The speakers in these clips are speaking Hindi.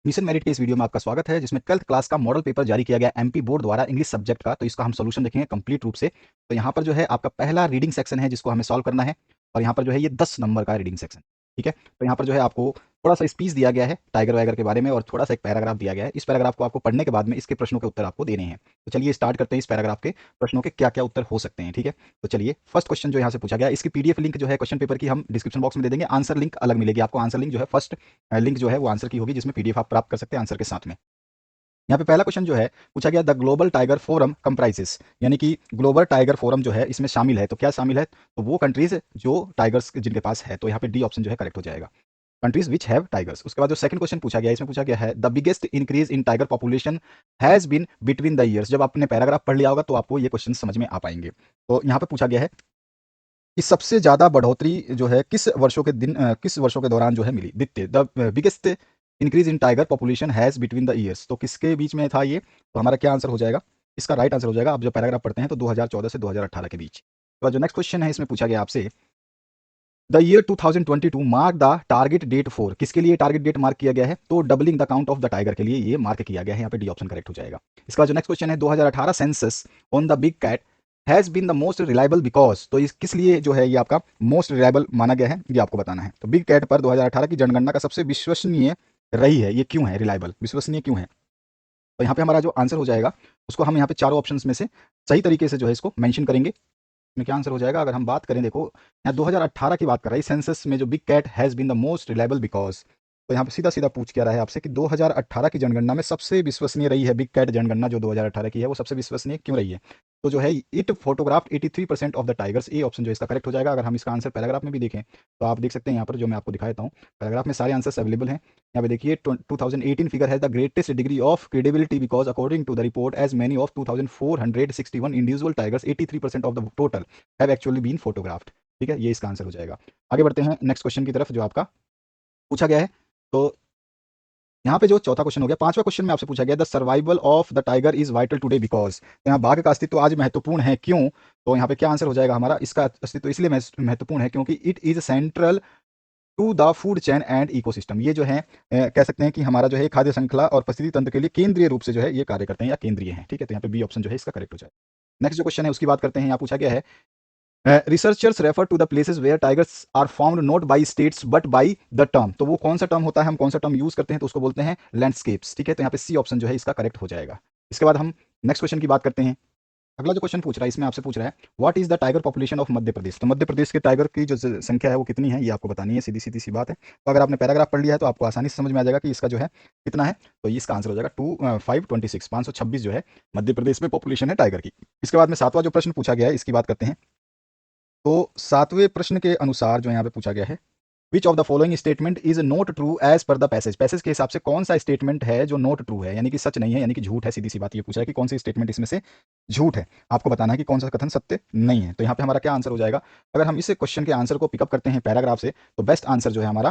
मिशन मेरिट के इस वीडियो में आपका स्वागत है, जिसमें 12th क्लास का मॉडल पेपर जारी किया गया एमपी बोर्ड द्वारा इंग्लिश सब्जेक्ट का। तो इसका हम सॉल्यूशन देखेंगे कंप्लीट रूप से। तो यहाँ पर जो है आपका पहला रीडिंग सेक्शन है जिसको हमें सॉल्व करना है, और यहाँ पर जो है ये 10 नंबर का रीडिंग सेक्शन, ठीक है। तो यहाँ पर जो है आपको थोड़ा सा स्पीच दिया गया है टाइगर वाइगर के बारे में, और थोड़ा सा एक पैराग्राफ दिया गया है। इस पैराग्राफ को आपको पढ़ने के बाद में इसके प्रश्नों के उत्तर आपको देने हैं। तो चलिए स्टार्ट करते हैं इस पैराग्राफ के प्रश्नों के क्या क्या उत्तर हो सकते हैं, ठीक है। तो चलिए फर्स्ट क्वेश्चन जो यहाँ से पूछा गया, इसकी पीडीएफ लिंक जो है क्वेश्चन पेपर की हम डिस्क्रिप्शन बॉक्स में दे देंगे। आंसर लिंक अलग मिलेगी आपको। आंसर लिंक जो है फर्स्ट लिंक जो है वो आंसर की होगी, जिसमें पीडीएफ आप प्राप्त कर सकते हैं आंसर के साथ में। यहाँ पे पहला क्वेश्चन जो है पूछा गया, the global tiger forum comprises, यानी कि ग्लोबल टाइगर फोरम जो है इसमें शामिल है। तो क्या शामिल है? तो वो कंट्रीज जो टाइगर्स जिनके पास है। तो यहाँ पे डी ऑप्शन जो है करेक्ट हो जाएगा, कंट्रीज विच हैव टाइगर्स। उसके बाद जो सेकंड क्वेश्चन पूछा गया, इसमें पूछा गया है the biggest increase in tiger population has been between the years. जब आपने पैराग्राफ पढ़ लिया होगा तो आपको ये क्वेश्चन समझ में आ पाएंगे। तो यहाँ पे पूछा गया है कि सबसे ज्यादा बढ़ोतरी जो है किस वर्षों के दौरान जो है मिली। द्वितीय, the biggest increase in tiger population has between the years. तो किसके बीच में था ये? तो हमारा क्या आंसर हो जाएगा? इसका राइट आंसर हो जाएगा, आप जो पैराग्राफ पढ़ते हैं तो 2014 से 2018 के बीच। तो जो नेक्स्ट क्वेश्चन है इसमें पूछा गया आपसे, the year 2022 mark the target date for. किसके लिए टारगेट डेट मार्क किया गया है? तो doubling the count of the tiger के लिए ये मार्क किया गया है। यहाँ पे डी ऑप्शन करेक्ट हो जाएगा। इसका जो नेक्स्ट क्वेश्चन है, 2018 census on the big cat has been the most reliable because. तो इस किस लिए जो है ये आपका मोस्ट रिलायबल माना गया है, ये आपको बताना है। तो बिग कैट पर 2018 की जनगणना का सबसे विश्वसनीय रही है, ये क्यों है रिलायबल, विश्वसनीय क्यों है? तो यहाँ पे हमारा जो आंसर हो जाएगा उसको हम यहाँ पे चारों ऑप्शंस में से सही तरीके से जो है इसको मेंशन करेंगे। में क्या आंसर हो जाएगा? अगर हम बात करें, देखो यहाँ 2018 की बात कर रहा है सेंसस में, जो big cat has been the most reliable because. तो यहाँ पे सीधा सीधा पूछ क्या रहा है आपसे कि 2018 की जनगणना में सबसे विश्वसनीय रही है बिग कैट जनगणना जो 2018 की है, वो सबसे विश्वसनीय क्यों रही है? तो जो है it photograph 83% of the tigers, A option जो इसका करेक्ट हो जाएगा। अगर हम इसका आंसर पैराग्राफ में भी देखें तो आप देख सकते हैं यहाँ पर जो मैं आपको दिखा देता हूँ, पैराग्राफ में सारे आंसर्स अवेलेबल हैं। यहाँ पे देखिए 2018 फिगर है the greatest degree of credibility because according to the report as many of 2461 individual tigers 83% of the total have actually been photographed. ठीक है, ये इसका आंसर हो जाएगा। आगे बढ़ते हैं नेक्स्ट क्वेश्चन की तरफ जो आपका पूछा गया है। तो यहाँ पे जो चौथा क्वेश्चन हो गया, पांचवा क्वेश्चन में आपसे पूछा गया the survival of the tiger is vital today because. तो यहाँ बाघ का अस्तित्व आज महत्वपूर्ण है, क्यों? तो यहाँ पे क्या आंसर हो जाएगा हमारा? इसका अस्तित्व इसलिए महत्वपूर्ण है क्योंकि it is central to the food chain and ecosystem. ये जो है कह सकते हैं कि हमारा जो है खाद्य श्रृंखला और पारिस्थितिकी तंत्र के लिए केंद्रीय रूप से जो है ये कार्य करते हैं या केंद्रीय है। ठीक है, तो यहाँ पे बी ऑप्शन जो है इसका करेक्ट हो जाएगा। नेक्स्ट जो क्वेश्चन है उसकी बात करते हैं। यहाँ पूछा गया है researchers refer to the places where tigers are found not by states but by the term. तो वो कौन सा टर्म होता है, हम कौन सा टर्म यूज करते हैं? तो उसको बोलते हैं लैंडस्केप्स। ठीक है, तो यहाँ पे सी ऑप्शन जो है इसका करेक्ट हो जाएगा। इसके बाद हम नेक्स्ट क्वेश्चन की बात करते हैं। अगला जो क्वेश्चन पूछ रहा है इसमें आपसे पूछ रहा है what is the tiger population of Madhya Pradesh. तो मध्य प्रदेश के टाइगर की जो संख्या है वो कितनी है, ये आपको बतानी है। सीधी सीधी सी बात है। तो अगर आपने पैराग्राफ पढ़ लिया है तो आपको आसानी से समझ में आ जाएगा कि इसका जो है कितना है। तो ये इसका आंसर हो जाएगा 526 जो है मध्य प्रदेश में पॉपुलेशन है टाइगर की। इसके बाद में सातवां जो प्रश्न पूछा गया है इसकी बात करते हैं। तो सातवें प्रश्न के अनुसार जो यहाँ पे पूछा गया है, which of the following statement is not true as per the passage. Passage के हिसाब से कौन सा स्टेटमेंट है जो नॉट ट्रू है, यानी कि सच नहीं है, यानी कि झूठ है। सीधी सी बात ये पूछा है कि कौन सी स्टेटमेंट इसमें से झूठ है। आपको बताना है कि कौन सा कथन सत्य नहीं है। तो यहाँ पे हमारा क्या आंसर हो जाएगा? अगर हम इस क्वेश्चन के आंसर को पिकअप करते हैं पैराग्राफ से, तो बेस्ट आंसर जो है हमारा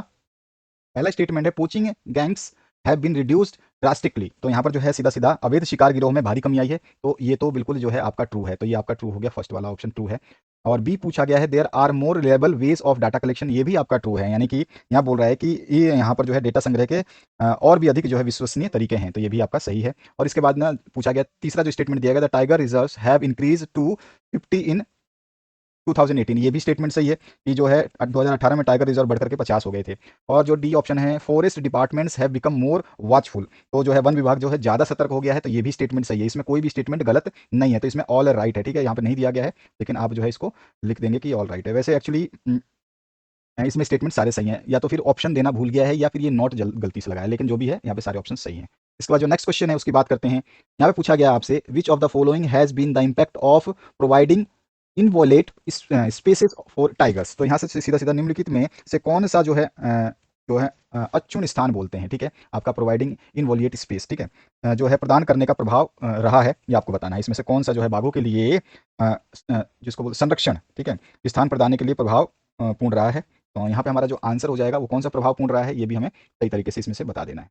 पहला स्टेटमेंट है poaching gangs have been reduced drastically. तो यहाँ पर जो है सीधा सीधा अवैध शिकार गिरोह में भारी कमी आई है। तो ये तो बिल्कुल जो है आपका ट्रू है। तो ये आपका ट्रू हो गया, फर्स्ट वाला ऑप्शन ट्रू है। और बी पूछा गया है there are more reliable ways of data collection. ये भी आपका ट्रू है, यानी कि यहाँ बोल रहा है कि ये यहाँ पर जो है डेटा संग्रह के और भी अधिक जो है विश्वसनीय तरीके हैं। तो ये भी आपका सही है। और इसके बाद ना पूछा गया तीसरा जो स्टेटमेंट दिया गया, the tiger reserves have increase to 50 in 2018। ये भी स्टेटमेंट सही है कि जो है 2018 में टाइगर रिजर्व बढ़कर के 50 हो गए थे। और जो डी ऑप्शन है forest departments have become more watchful. तो जो है वन विभाग जो है ज़्यादा सतर्क हो गया है। तो ये भी स्टेटमेंट सही है, इसमें कोई भी स्टेटमेंट गलत नहीं है। तो इसमें ऑल राइट है। ठीक है, यहाँ पे नहीं दिया गया है लेकिन आप जो है इसको लिख देंगे कि ऑल राइट है। वैसे एक्चुअली इसमें स्टेटमेंट सारे सही हैं, या तो फिर ऑप्शन देना भूल गया है या फिर ये नॉट गलती से लगाया है, लेकिन जो भी है यहाँ पे सारे ऑप्शन सही हैं। इसके बाद जो नेक्स्ट क्वेश्चन है उसकी बात करते हैं। यहाँ पे पूछा गया आपसे which of the following has been the impact of providing inviolate spaces for tigers. तो यहाँ से सीधा सीधा निम्नलिखित में से कौन सा जो है अच्युन स्थान बोलते हैं। ठीक है, आपका प्रोवाइडिंग इनवॉलिएट स्पेस, ठीक है, जो है प्रदान करने का प्रभाव रहा है, ये आपको बताना है। इसमें से कौन सा जो है बाघों के लिए जिसको बोलते संरक्षण, ठीक है, स्थान प्रदान के लिए प्रभाव पूर्ण रहा है। तो यहाँ पे हमारा जो आंसर हो जाएगा वो कौन सा प्रभाव पूर्ण रहा है, ये भी हमें सही तरीके से इसमें से बता देना है।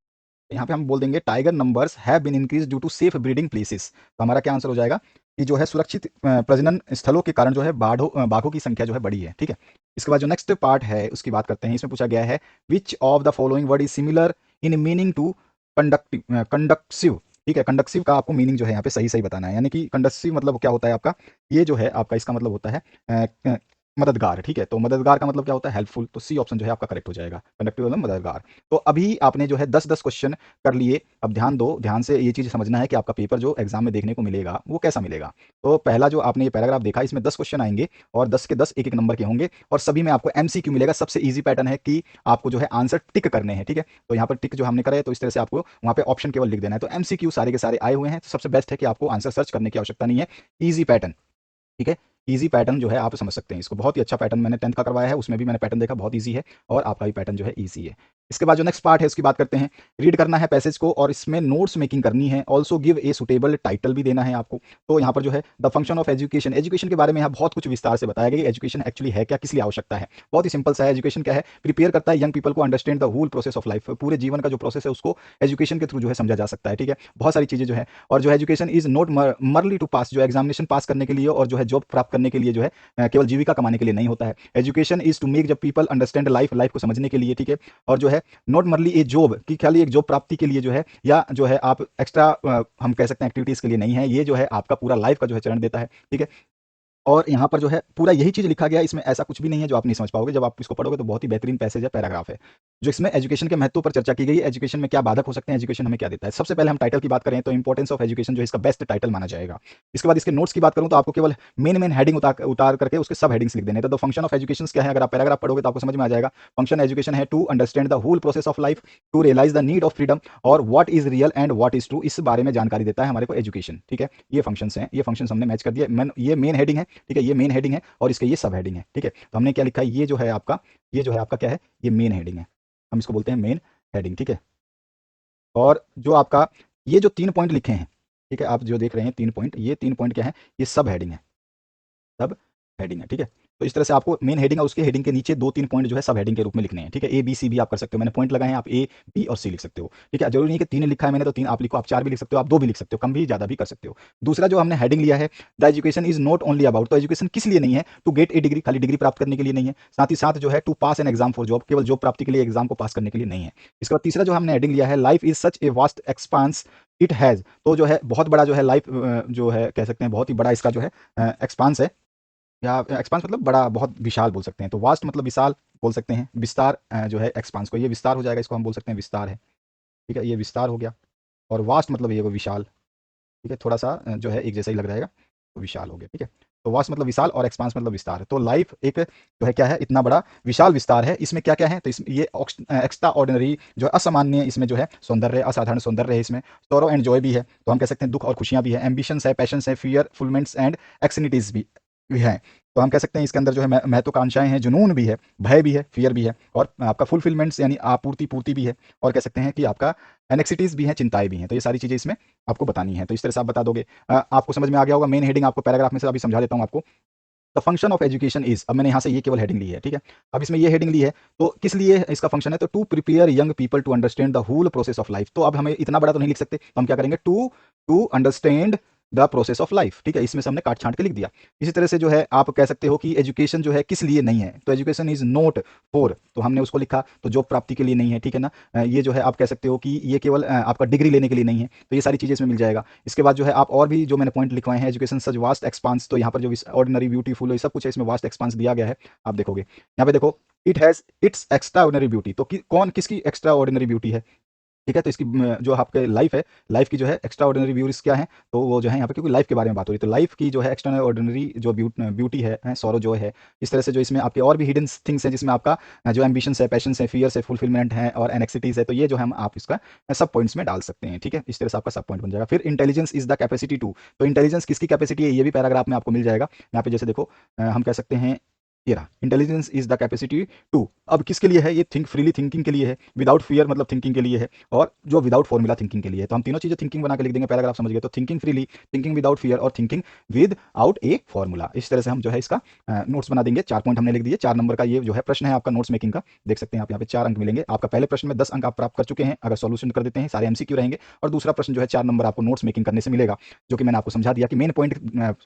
तो यहाँ पे हम बोल देंगे tiger numbers have been increase due to safe breeding places. तो हमारा क्या आंसर हो जाएगा कि जो है सुरक्षित प्रजनन स्थलों के कारण जो है बाघों की संख्या जो है बढ़ी है। ठीक है, इसके बाद जो नेक्स्ट पार्ट है उसकी बात करते हैं। इसमें पूछा गया है which of the following word is similar in meaning to conducive. ठीक है, कंडक्सिव का आपको मीनिंग जो है यहाँ पे सही सही बताना है, यानी कि कंडक्सिव मतलब क्या होता है आपका, ये जो है आपका इसका मतलब होता है मददगार। ठीक है, तो मददगार का मतलब क्या होता है, हेल्पफुल। तो सी ऑप्शन जो है आपका करेक्ट हो जाएगा, कंडक्टिव मतलब मददगार। तो अभी आपने जो है 10-10 क्वेश्चन कर लिए। अब ध्यान दो, ध्यान से ये चीज़ समझना है कि आपका पेपर जो एग्जाम में देखने को मिलेगा वो कैसा मिलेगा। तो पहला जो आपने ये पैराग्राफ देखा, इसमें 10 क्वेश्चन आएंगे और 10 के 10 एक-एक नंबर के होंगे और सभी में आपको एमसीक्यू मिलेगा। सबसे ईजी पैटर्न है कि आपको जो है आंसर टिक करने हैं। ठीक है, तो यहाँ पर टिक जो हमने करा है, तो इस तरह से आपको वहाँ पे ऑप्शन केवल लिख देना है। तो एमसीक्यू सारे के सारे आए हुए हैं, तो सबसे बेस्ट है कि आपको आंसर सर्च करने की आवश्यकता नहीं है। ईजी पैटर्न, ठीक है, ईजी पैटर्न जो है आप समझ सकते हैं इसको। बहुत ही अच्छा पैटर्न मैंने 10th का करवाया है, उसमें भी मैंने पैटर्न देखा, बहुत ईजी है और आपका भी पैटर्न जो है ईजी है। इसके बाद जो नेक्स्ट पार्ट है उसकी बात करते हैं। रीड करना है पैसेज को और इसमें नोट्स मेकिंग करनी है। Also give a suitable title भी देना है आपको। तो यहाँ पर जो है the function of education, education के बारे में यहाँ बहुत कुछ विस्तार से बताया गया। एजुकेशन एक्चुअली है क्या, किस लिए आवश्यकता है। बहुत ही सिंपल सा है। एजुकेशन क्या है, प्रिपेयर करता है यंग पीपल को understand the whole process of life. पूरे जीवन का जो प्रोसेस है उसको एजुकेशन के थ्रू जो है समझा जा सकता है। ठीक है, बहुत सारी चीजें जो है। और जो एजुकेशन इज नॉट मरली टू पास, जो एग्जामिनेशन पास करने के लिए और जो है जॉब प्राप्त करने के लिए जो है केवल जीविका कमाने के लिए नहीं होता है। एजुकेशन इज टू मेक जब पीपल अंडरस्टैंड लाइफ, लाइफ को समझने के लिए। ठीक है, और जो है नॉट मरली ए जॉब, कि खाली एक जॉब प्राप्ति के लिए जो है, या जो है आप एक्स्ट्रा हम कह सकते हैं एक्टिविटीज के लिए नहीं है। ये जो है आपका पूरा लाइफ का जो है चरण देता है। ठीक है, और यहाँ पर जो है पूरा यही चीज़ लिखा गया है, इसमें ऐसा कुछ भी नहीं है जो आप नहीं समझ पाओगे। जब आप इसको पढ़ोगे तो बहुत ही बेहतरीन पैसेज है, पैराग्राफ है, जो इसमें एजुकेशन के महत्व पर चर्चा की गई है। एजुकेशन में क्या बाधक हो सकते हैं, एजुकेशन हमें क्या देता है। सबसे पहले हम टाइटल की बात करें तो इंपॉर्टेंस ऑफ एजुकेशन जो है इसका बेस्ट टाइटल माना जाएगा। इसके बाद इसके नोट्स की बात करूँ तो आपको केवल मेन मेन हेडिंग उतार करके उसके सब हेडिंग्स लिख देने। तो फंक्शन ऑफ एजुकेशन क्या है, अगर आप पैराग्राफ पढ़ोगे तो आपको समझ में आ जाएगा। फंक्शन एजुकेशन है to understand the whole process of life, to realise the need of freedom, और what is real and what is true, इस बारे में जानकारी देता है हमारे को एजुकेशन। ठीक है, ये फंक्शंस हैं, ये फंक्शंस हमने मैच कर दिए। ये मेन हेडिंग है। ठीक है, ये मेन हेडिंग है और इसके ये सब हेडिंग है। ठीक है, तो हमने क्या लिखा है, ये जो है आपका, ये जो है आपका क्या है, ये मेन हेडिंग है। हम इसको बोलते हैं मेन हेडिंग। ठीक है, और जो आपका ये जो 3 पॉइंट लिखे हैं, ठीक है, आप जो देख रहे हैं 3 पॉइंट, ये 3 पॉइंट क्या है, ये सब हेडिंग है, सब हेडिंग है। ठीक है, तो इस तरह से आपको मेन हेडिंग और उसके हेडिंग के नीचे 2-3 पॉइंट जो है सब हेडिंग के रूप में लिखने हैं। ठीक है, ए बी सी भी आप कर सकते हो, मैंने पॉइंट लगाए हैं, आप ए बी और सी लिख सकते हो। ठीक है, जरूरी नहीं कि 3 लिखा है मैंने तो 3 आप लिखो, आप 4 भी लिख सकते हो, आप 2 भी लिख सकते हो, कम भी ज़्यादा भी कर सकते हो। दूसरा जो हमने हेडिंग लिया है, the education is not only about, तो एजुकेशन किस लिए नहीं है, टू गेट ए डिग्री, खाली डिग्री प्राप्त करने के लिए नहीं है। साथ ही साथ जो है to pass an exam for job, केवल जॉब प्राप्ति के लिए एग्जाम को पास करने के लिए नहीं है। इसके बाद तीसरा जो हमने हेडिंग लिया है, life is such a vast expanse it has, तो जो है बहुत बड़ा जो है लाइफ जो है कह सकते हैं बहुत ही बड़ा इसका जो है एक्सपांस है, या एक्सपांस मतलब बड़ा, बहुत विशाल बोल सकते हैं। तो वास्ट मतलब विशाल बोल सकते हैं। विस्तार जो है एक्सपांस को, ये विस्तार हो जाएगा, इसको हम बोल सकते हैं विस्तार है। ठीक है, ये विस्तार हो गया। और वास्ट मतलब ये वो विशाल। ठीक है, थोड़ा सा जो है एक जैसा ही लग रहेगा, तो विशाल हो गया। ठीक है, तो वास्ट मतलब विशाल और एक्सपांस मतलब विस्तार। तो लाइफ एक जो है क्या है, इतना बड़ा विशाल विस्तार है। इसमें क्या क्या है, तो इसमें ये एक्स्ट्रा ऑर्डिनरी जो है असामान्य, इसमें जो है सौंदर्य, असाधारण सौंदर्य है इसमें। सौरो एंड जॉय भी है, तो हम कह सकते हैं दुख और खुशियां भी है। एम्बिशंस है, पैशंस है, फियर फुलमेंट्स एंड एक्सनिटीज भी है। तो हम कह सकते हैं इसके अंदर जो है महत्वाकांक्षाएं हैं, जुनून भी है, भय भी है, फियर भी है, और आपका फुलफिलमेंट्स यानी आपूर्ति पूर्ति भी है, और कह सकते हैं कि आपका एनेक्सिटीज भी हैं, चिंताएं भी हैं। तो ये सारी चीजें इसमें आपको बतानी है। तो इस तरह से आप बता दोगे। आपको समझ में आ गया होगा। मेन हेडिंग आपको पैराग्राफ में से अभी समझा देता हूँ आपको। The function of education is, अब मैंने यहाँ से ये केवल हेडिंग ली है। ठीक है, अब इसमें ये हेडिंग ली है तो किस लिए इसका फंक्शन है, तो to prepare young people to understand the whole process of life. तो अब हमें इतना बड़ा तो नहीं लिख सकते, तो हम क्या करेंगे, to to understand the process of life. ठीक है, इसमें से हमने काट छांट के लिख दिया। इसी तरह से जो है आप कह सकते हो कि एजुकेशन जो है किस लिए नहीं है, तो एजुकेशन इज नॉट फॉर, तो हमने उसको लिखा तो जॉब प्राप्ति के लिए नहीं है। ठीक है ना, ये जो है आप कह सकते हो कि ये केवल आपका डिग्री लेने के लिए नहीं है। तो ये सारी चीजें इसमें मिल जाएगा। इसके बाद जो है आप और भी जो मैंने पॉइंट लिखवाए हैं, एजुकेशन सच वास्ट एक्सपांस, तो यहाँ पर जो ऑर्डिनरी ब्यूटीफुल है सब कुछ है, इसमें वास्ट एक्सपांस दिया गया है। आप देखोगे यहाँ पे देखो, it has its extra ordinary beauty, तो कौन किसकी एक्स्ट्रा ऑर्डिनरी ब्यूटी है। ठीक है, तो इसकी जो आपके लाइफ है, लाइफ की जो है एक्स्ट्रा ऑर्डिनरी व्यूज क्या है, तो वो जो है यहाँ पे क्योंकि लाइफ के बारे में बात हो रही है, तो लाइफ की जो है एक्स्ट्रा ऑर्डिनरी जो ब्यूटी है, सौरो जो है। इस तरह से जो इसमें आपके और भी हिडन थिंग्स हैं, जिसमें आपका जो एम्बिशंस है, पैशंस है, फियर्स है, फुलफिलमेंट है और एनेक्सिटीज है, तो ये जो हम आप इसका सब पॉइंट्स में डाल सकते हैं। ठीक है, इस तरह से आपका सब पॉइंट बन जाएगा। फिर intelligence is the capacity to, तो इंटेलिजेंस किसकी कैपेसिटी है, ये भी पैराग्राफ में आपको मिल जाएगा। यहाँ पे जैसे देखो हम कह सकते हैं, ये रहा, intelligence is the capacity to. अब किसके लिए है, ये थिंक फ्रीली थिंकिंग के लिए है, विदाउट फियर मतलब थिंकिंग के लिए है, और जो विदाउट फॉर्मूला थिंकिंग के लिए है। तो हम तीनों चीजें थिंकिंग बना के लिख देंगे, पैराग्राफ समझ गए। तो thinking freely, thinking without fear और thinking without a formula. इस तरह से हम जो है इसका नोट्स बना देंगे। 4 पॉइंट हमने लिख दिए। 4 नंबर का ये जो है प्रश्न है आपका नोट्स मेकिंग का। देख सकते हैं आप यहाँ पे 4 अंक मिलेंगे। आपका पहले प्रश्न में 10 अंक आप प्राप्त कर चुके हैं अगर सॉल्यूशन कर देते हैं, सारे एमसीक्यू रहेंगे। और दूसरा प्रश्न जो है 4 नंबर आपको नोट्स मेकिंग करने से मिलेगा, जो कि मैंने आपको समझा दिया कि मेन पॉइंट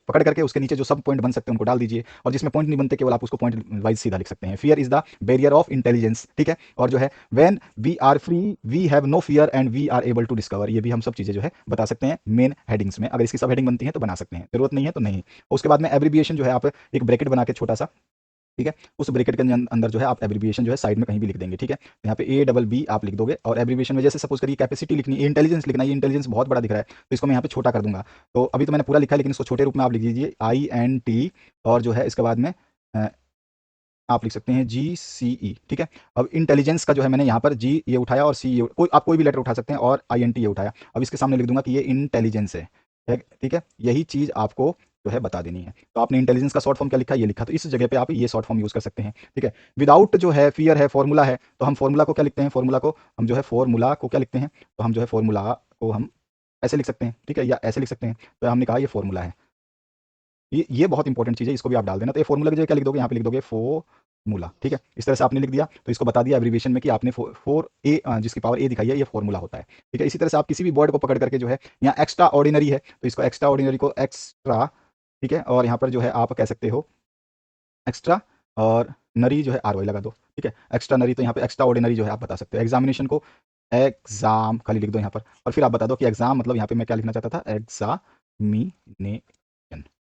पकड़ करके उसके नीचे जो सब पॉइंट बन सकते हैं उनको डाल दीजिए, और जिसमें पॉइंट नहीं बनते केवल आप उसको पॉइंट वाइज सीधा लिख सकते हैं। Fear is the barrier of intelligence, ठीक है। और जो है when we are free we have no fear and we are able to discover, ये भी हम सब चीजें जो है बता सकते हैं मेन हेडिंग्स में। अगर इसकी सब हेडिंग बनती है तो बना सकते हैं, जरूरत नहीं है तो नहीं। उसके बाद में एब्रीविएशन जो है आप एक ब्रैकेट बना के छोटा सा, ठीक है, उस ब्रैकेट के अंदर जो है आप एब्रीविएशन जो है साइड में कहीं भी लिख देंगे, ठीक है। तो यहाँ पे A B आप लिख दोगे और एब्रीविएशन में जैसे सपोज करिए कैपेसिटी लिखनी है, इंटेलिजेंस लिखना है, ये इंटेलिजेंस बहुत बड़ा दिख रहा है तो इसको मैं यहाँ पे छोटा कर दूंगा। तो अभी तो मैंने पूरा लिखा है लेकिन इसको छोटे रूप में आप लिख दीजिए INT, और जो है इसके बाद में अ, आप लिख सकते हैं GCE, ठीक है। अब इंटेलिजेंस का जो है मैंने यहाँ पर G ये उठाया और C ये कोई आप कोई भी लेटर उठा सकते हैं और INT ये उठाया। अब इसके सामने लिख दूंगा कि ये इंटेलिजेंस है, ठीक है। यही चीज आपको जो है बता देनी है। तो आपने इंटेलिजेंस का शॉर्ट फॉर्म क्या लिखा, ये लिखा, तो इस जगह पे आप ये शॉर्ट फॉर्म यूज कर सकते हैं, ठीक है। विदाउट जो है फियर है, फॉर्मूला है, तो हम फॉर्मूला को क्या लिखते हैं, फॉर्मूला को हम जो है फॉर्मूला को क्या लिखते हैं, तो हम जो है फॉर्मूला को हम ऐसे लिख सकते हैं, ठीक है, या ऐसे लिख सकते हैं। तो हमने कहा ये फॉर्मूला है, ये बहुत इंपॉर्टेंट चीज़ है, इसको भी आप डाल देना। तो ये फॉर्मूला की जगह क्या लिख दोगे, यहाँ पे लिख दोगे फॉर्मूला, ठीक है। इस तरह से आपने लिख दिया तो इसको बता दिया एब्रीविएशन में कि आपने 4A जिसकी पावर A दिखाई है ये फॉर्मूला होता है, ठीक है। इसी तरह से आप किसी भी वर्ड को पकड़ करके जो है यहाँ एक्स्ट्रा ऑर्डिनरी है तो इसको एक्स्ट्रा ऑर्डिनरी को एक्स्ट्रा, ठीक है, और यहाँ पर जो है आप कह सकते हो एक्स्ट्रा और नरी जो है RY लगा दो, ठीक है। एक्स्ट्रा नरी, तो यहाँ पे एक्स्ट्रा ऑर्डिनरी जो है आप बता सकते हो। एग्जामिनेशन को एग्जाम खाली लिख दो यहाँ पर, और फिर आप बता दो कि एग्जाम मतलब यहाँ पे मैं क्या लिखना चाहता था, एग्जामिनेशन,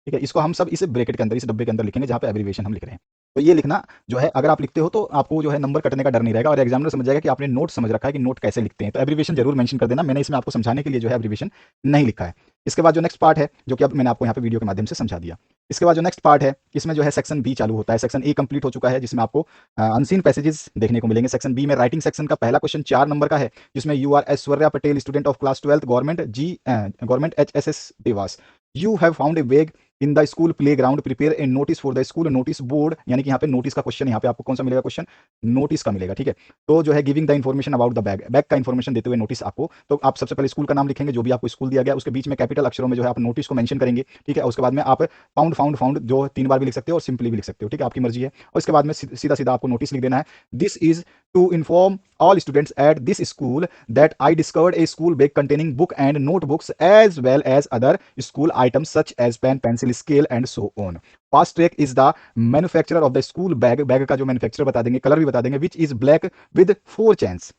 ठीक है। इसको हम सब इस ब्रैकेट के अंदर, इस डब्बे के अंदर लिखेंगे जहाँ पे एब्रीविएशन हम लिख रहे हैं। तो ये लिखना जो है अगर आप लिखते हो तो आपको जो है नंबर कटने का डर नहीं रहेगा और एग्जामिनर समझ जाएगा कि आपने नोट समझ रखा है कि नोट कैसे लिखते हैं। तो एब्रीविएशन जरूर मेंशन कर देना, मैंने इसमें आपको समझाने के लिए जो है एब्रीविएशन नहीं लिखा है। इसके बाद जो नेक्स्ट पार्ट है जो कि अब मैंने आपको यहाँ पे वीडियो के माध्यम से समझा दिया। इसके बाद जो नेक्स्ट पार्ट है इसमें जो है सेक्शन बी चालू होता है। सेक्शन ए कंप्लीट हो चुका है जिसमें आपको अनसीन पैसेजेस देखने को मिलेंगे। सेक्शन बी में राइटिंग सेक्शन का पहला क्वेश्चन 4 नंबर का है जिसमें you are Aishwarya Patel student of class 12 government HSS Dewas, you have found a bag in the school playground, prepare a notice for the school notice board, यानी कि यहाँ पे नोटिस का क्वेश्चन, यहाँ पे आपको कौन सा मिलेगा क्वेश्चन, नोटिस का मिलेगा, ठीक है। तो जो है giving the information about the bag, bag का इन्फॉर्मेशन देते हुए नोटिस आपको, तो आप सबसे पहले स्कूल का नाम लिखेंगे जो भी आपको स्कूल दिया गया, उसके बीच में कैपिटल अक्षरों में जो है आप नोटिस को मेंशन करेंगे, ठीक है। उसके बाद में आप फाउंड फाउंड फाउंड जो 3 बार भी लिख सकते हो और सिंपली भी लिख सकते हो, ठीक है, आपकी मर्जी है। और इसके बाद में सीधा सीधा आपको नोटिस लिख देना है, this is to inform all students at this school that I discovered a school bag containing book and notebooks as well as other school items such as pen, pencil, scale and so on. Fast track is the manufacturer of the school bag, bag का जो मैन्युफैक्चरर बता देंगे, कलर भी बता देंगे, which is black with 4 chains,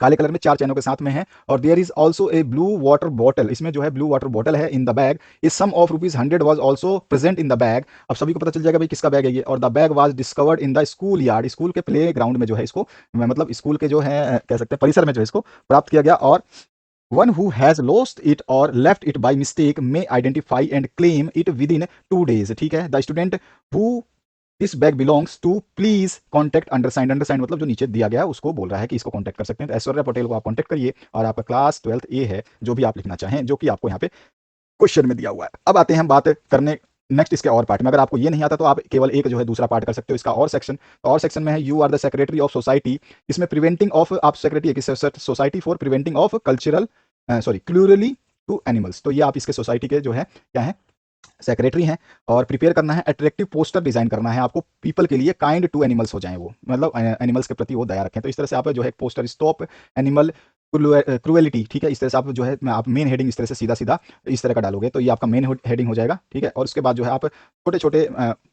काले कलर में 4 चैनों के साथ में है। और there is also a blue water bottle, इसमें जो है ब्लू वाटर बॉटल है in the bag, is some of ₹100 was also present in the bag. अब सभी को पता चल जाएगा भाई किसका बैग है ये। और the bag was discovered in the school yard, school के प्ले ग्राउंड में जो है इसको, मतलब स्कूल के जो है कह सकते हैं परिसर में जो है इसको प्राप्त किया गया। और one who has lost it or left it by mistake may identify and claim it within 2 days, ठीक है। The student who this bag belongs to please contact undersigned, undersigned मतलब जो नीचे दिया गया है उसको बोल रहा है कि इसको कॉन्टेक्ट कर सकते हैं। तो ऐश्वर्या पटेल को आप कॉन्टेक्ट करिए और आपका क्लास 12 ए है जो भी आप लिखना चाहें, जो कि आपको यहाँ पे क्वेश्चन में दिया हुआ है। अब आते हैं हम बात करने नेक्स्ट इसके और पार्ट में। अगर आपको ये नहीं आता तो आप केवल एक जो है दूसरा पार्ट कर सकते हो इसका और सेक्शन। तो और सेक्शन में है you are the secretary of society, इसमें प्रिवेंटिंग ऑफ, आप सेक्रेटरी है society for preventing of cultural cruelly to animals. तो ये आप इसके सोसाइटी के जो है क्या है सेक्रेटरी हैं। और प्रिपेयर करना है अट्रैक्टिव पोस्टर डिजाइन करना है आपको पीपल के लिए, काइंड टू एनिमल्स हो जाएं वो, मतलब एनिमल्स के प्रति वो दया रखें। तो इस तरह से आप जो है पोस्टर स्टॉप एनिमल क्रुएलिटी, ठीक है। इस तरह से आप जो है आप मेन हेडिंग इस तरह से सीधा सीधा इस तरह का डालोगे तो ये आपका मेन हेडिंग हो जाएगा, ठीक है। और उसके बाद जो है आप छोटे छोटे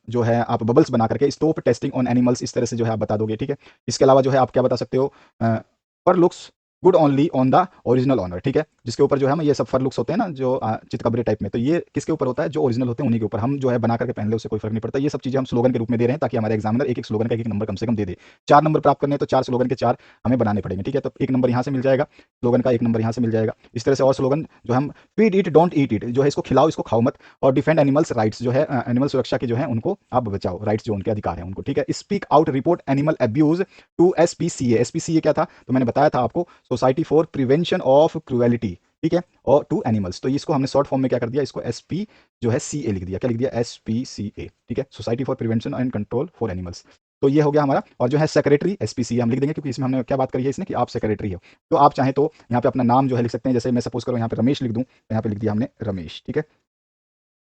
जो है आप बबल्स बना करके स्टॉप टेस्टिंग ऑन एनिमल्स इस तरह से जो है आप बता दोगे, ठीक है। इसके अलावा जो है आप क्या बता सकते हो, पर looks good only on the original owner, ठीक है। जिसके ऊपर जो है हम ये सब फर लुक्स होते हैं ना जो चितकबरे टाइप में, तो ये किसके ऊपर होता है, जो ओरिजिनल होते हैं उन्हीं के ऊपर। हम जो है बना करके पहन ले उससे कोई फर्क नहीं पड़ता। ये सब चीजें हम स्लोगन के रूप में दे रहे हैं ताकि हमारे एग्जामिनर एक एक स्लोगन का एक नंबर कम से कम दे दे। 4 नंबर प्राप्त करने हैं तो 4 स्लोगन के 4 हमें बनाने पड़ेंगे, ठीक है। तो 1 नंबर यहाँ से मिल जाएगा स्लोगन का, 1 नंबर यहाँ से मिल जाएगा। इस तरह से और स्लोगन जो हम feed it don't eat it, जो है इसको खिलाओ इसको खाओ मत। और डिफेंड एनिमल्स राइट्स, जो है एनिमल सुरक्षा के जो है उनको आप बचाओ, राइट्स जो उनके अधिकार है उनको, ठीक है। Speak out report animal abuse to SPCA, SPCA क्या था तो मैंने बताया था आपको, society for prevention of cruelty, ठीक है, और टू एनिमल्स। तो इसको हमने शॉर्ट फॉर्म में क्या कर दिया, इसको SP जो है CA लिख दिया, क्या लिख दिया SPCA, ठीक है, society for prevention and control for animals. तो ये हो गया हमारा। और जो है सेक्रेटरी SPCA हम लिख देंगे क्योंकि इसमें हमने क्या बात करी है इसने कि आप सेक्रेटरी हो। तो आप चाहें तो यहाँ पे अपना नाम जो है लिख सकते हैं, जैसे मैं सपोज करो यहाँ पे रमेश लिख दूँ तो यहाँ पे लिख दिया हमने रमेश, ठीक है,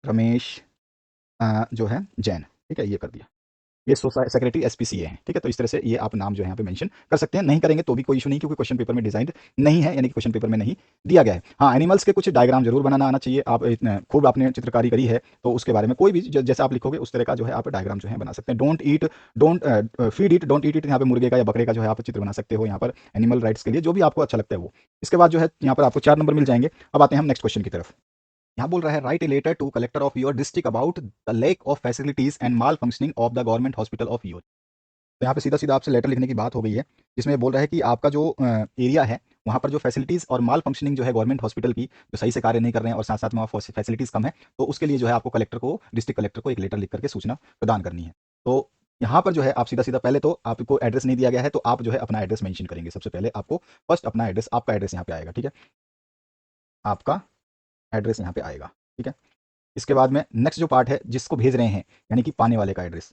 रमेश जो है जैन, ठीक है, ये कर दिया। ये सेक्रेटरी एसपीसीए है, ठीक है। तो इस तरह से ये आप नाम जो है यहाँ पे मेंशन कर सकते हैं, नहीं करेंगे तो भी कोई इशू नहीं, क्योंकि क्वेश्चन पेपर में डिजाइन नहीं है, यानी कि क्वेश्चन पेपर में नहीं दिया गया है। हाँ, एनिमल्स के कुछ डायग्राम जरूर बनाना आना चाहिए। आप खूब आपने चित्रकारी करी है तो उसके बारे में कोई भी जैसा आप लिखोगे उस तरह का जो है आप डायग्राम जो है बना सकते हैं। Don't feed it, don't eat it, यहाँ पे मुर्गे का या बकरे का जो है आप चित्र बना सकते हो यहाँ पर एनिमल राइट्स के लिए, जो भी आपको अच्छा लगता है वो। इसके बाद जो है यहाँ पर आपको 4 नंबर मिल जाएंगे। अब आते हैं हम नेक्स्ट क्वेश्चन की तरफ। यहाँ बोल रहा है write a letter to collector of your district about the lack of facilities and malfunctioning of the government hospital of your. तो यहाँ पे सीधा सीधा आपसे लेटर लिखने की बात हो गई है, जिसमें बोल रहा है कि आपका जो एरिया है वहाँ पर जो फैसिलिटीज़ और माल फंक्शनिंग जो है गवर्नमेंट हॉस्पिटल की, जो सही से कार्य नहीं कर रहे हैं और साथ साथ में वहाँ फैसिलिटीज़ कम है, तो उसके लिए जो है आपको कलेक्टर को, डिस्ट्रिक्ट कलेक्टर को एक लेटर लिख करके सूचना प्रदान करनी है। तो यहाँ पर जो है आप सीधा सीधा, पहले तो आपको एड्रेस नहीं दिया गया है तो आप जो है अपना एड्रेस मेंशन करेंगे। सबसे पहले आपको फर्स्ट अपना एड्रेस, आपका एड्रेस यहाँ पे आएगा, ठीक है, आपका एड्रेस यहाँ पे आएगा, ठीक है। इसके बाद में नेक्स्ट जो पार्ट है जिसको भेज रहे हैं, यानी कि पाने वाले का एड्रेस,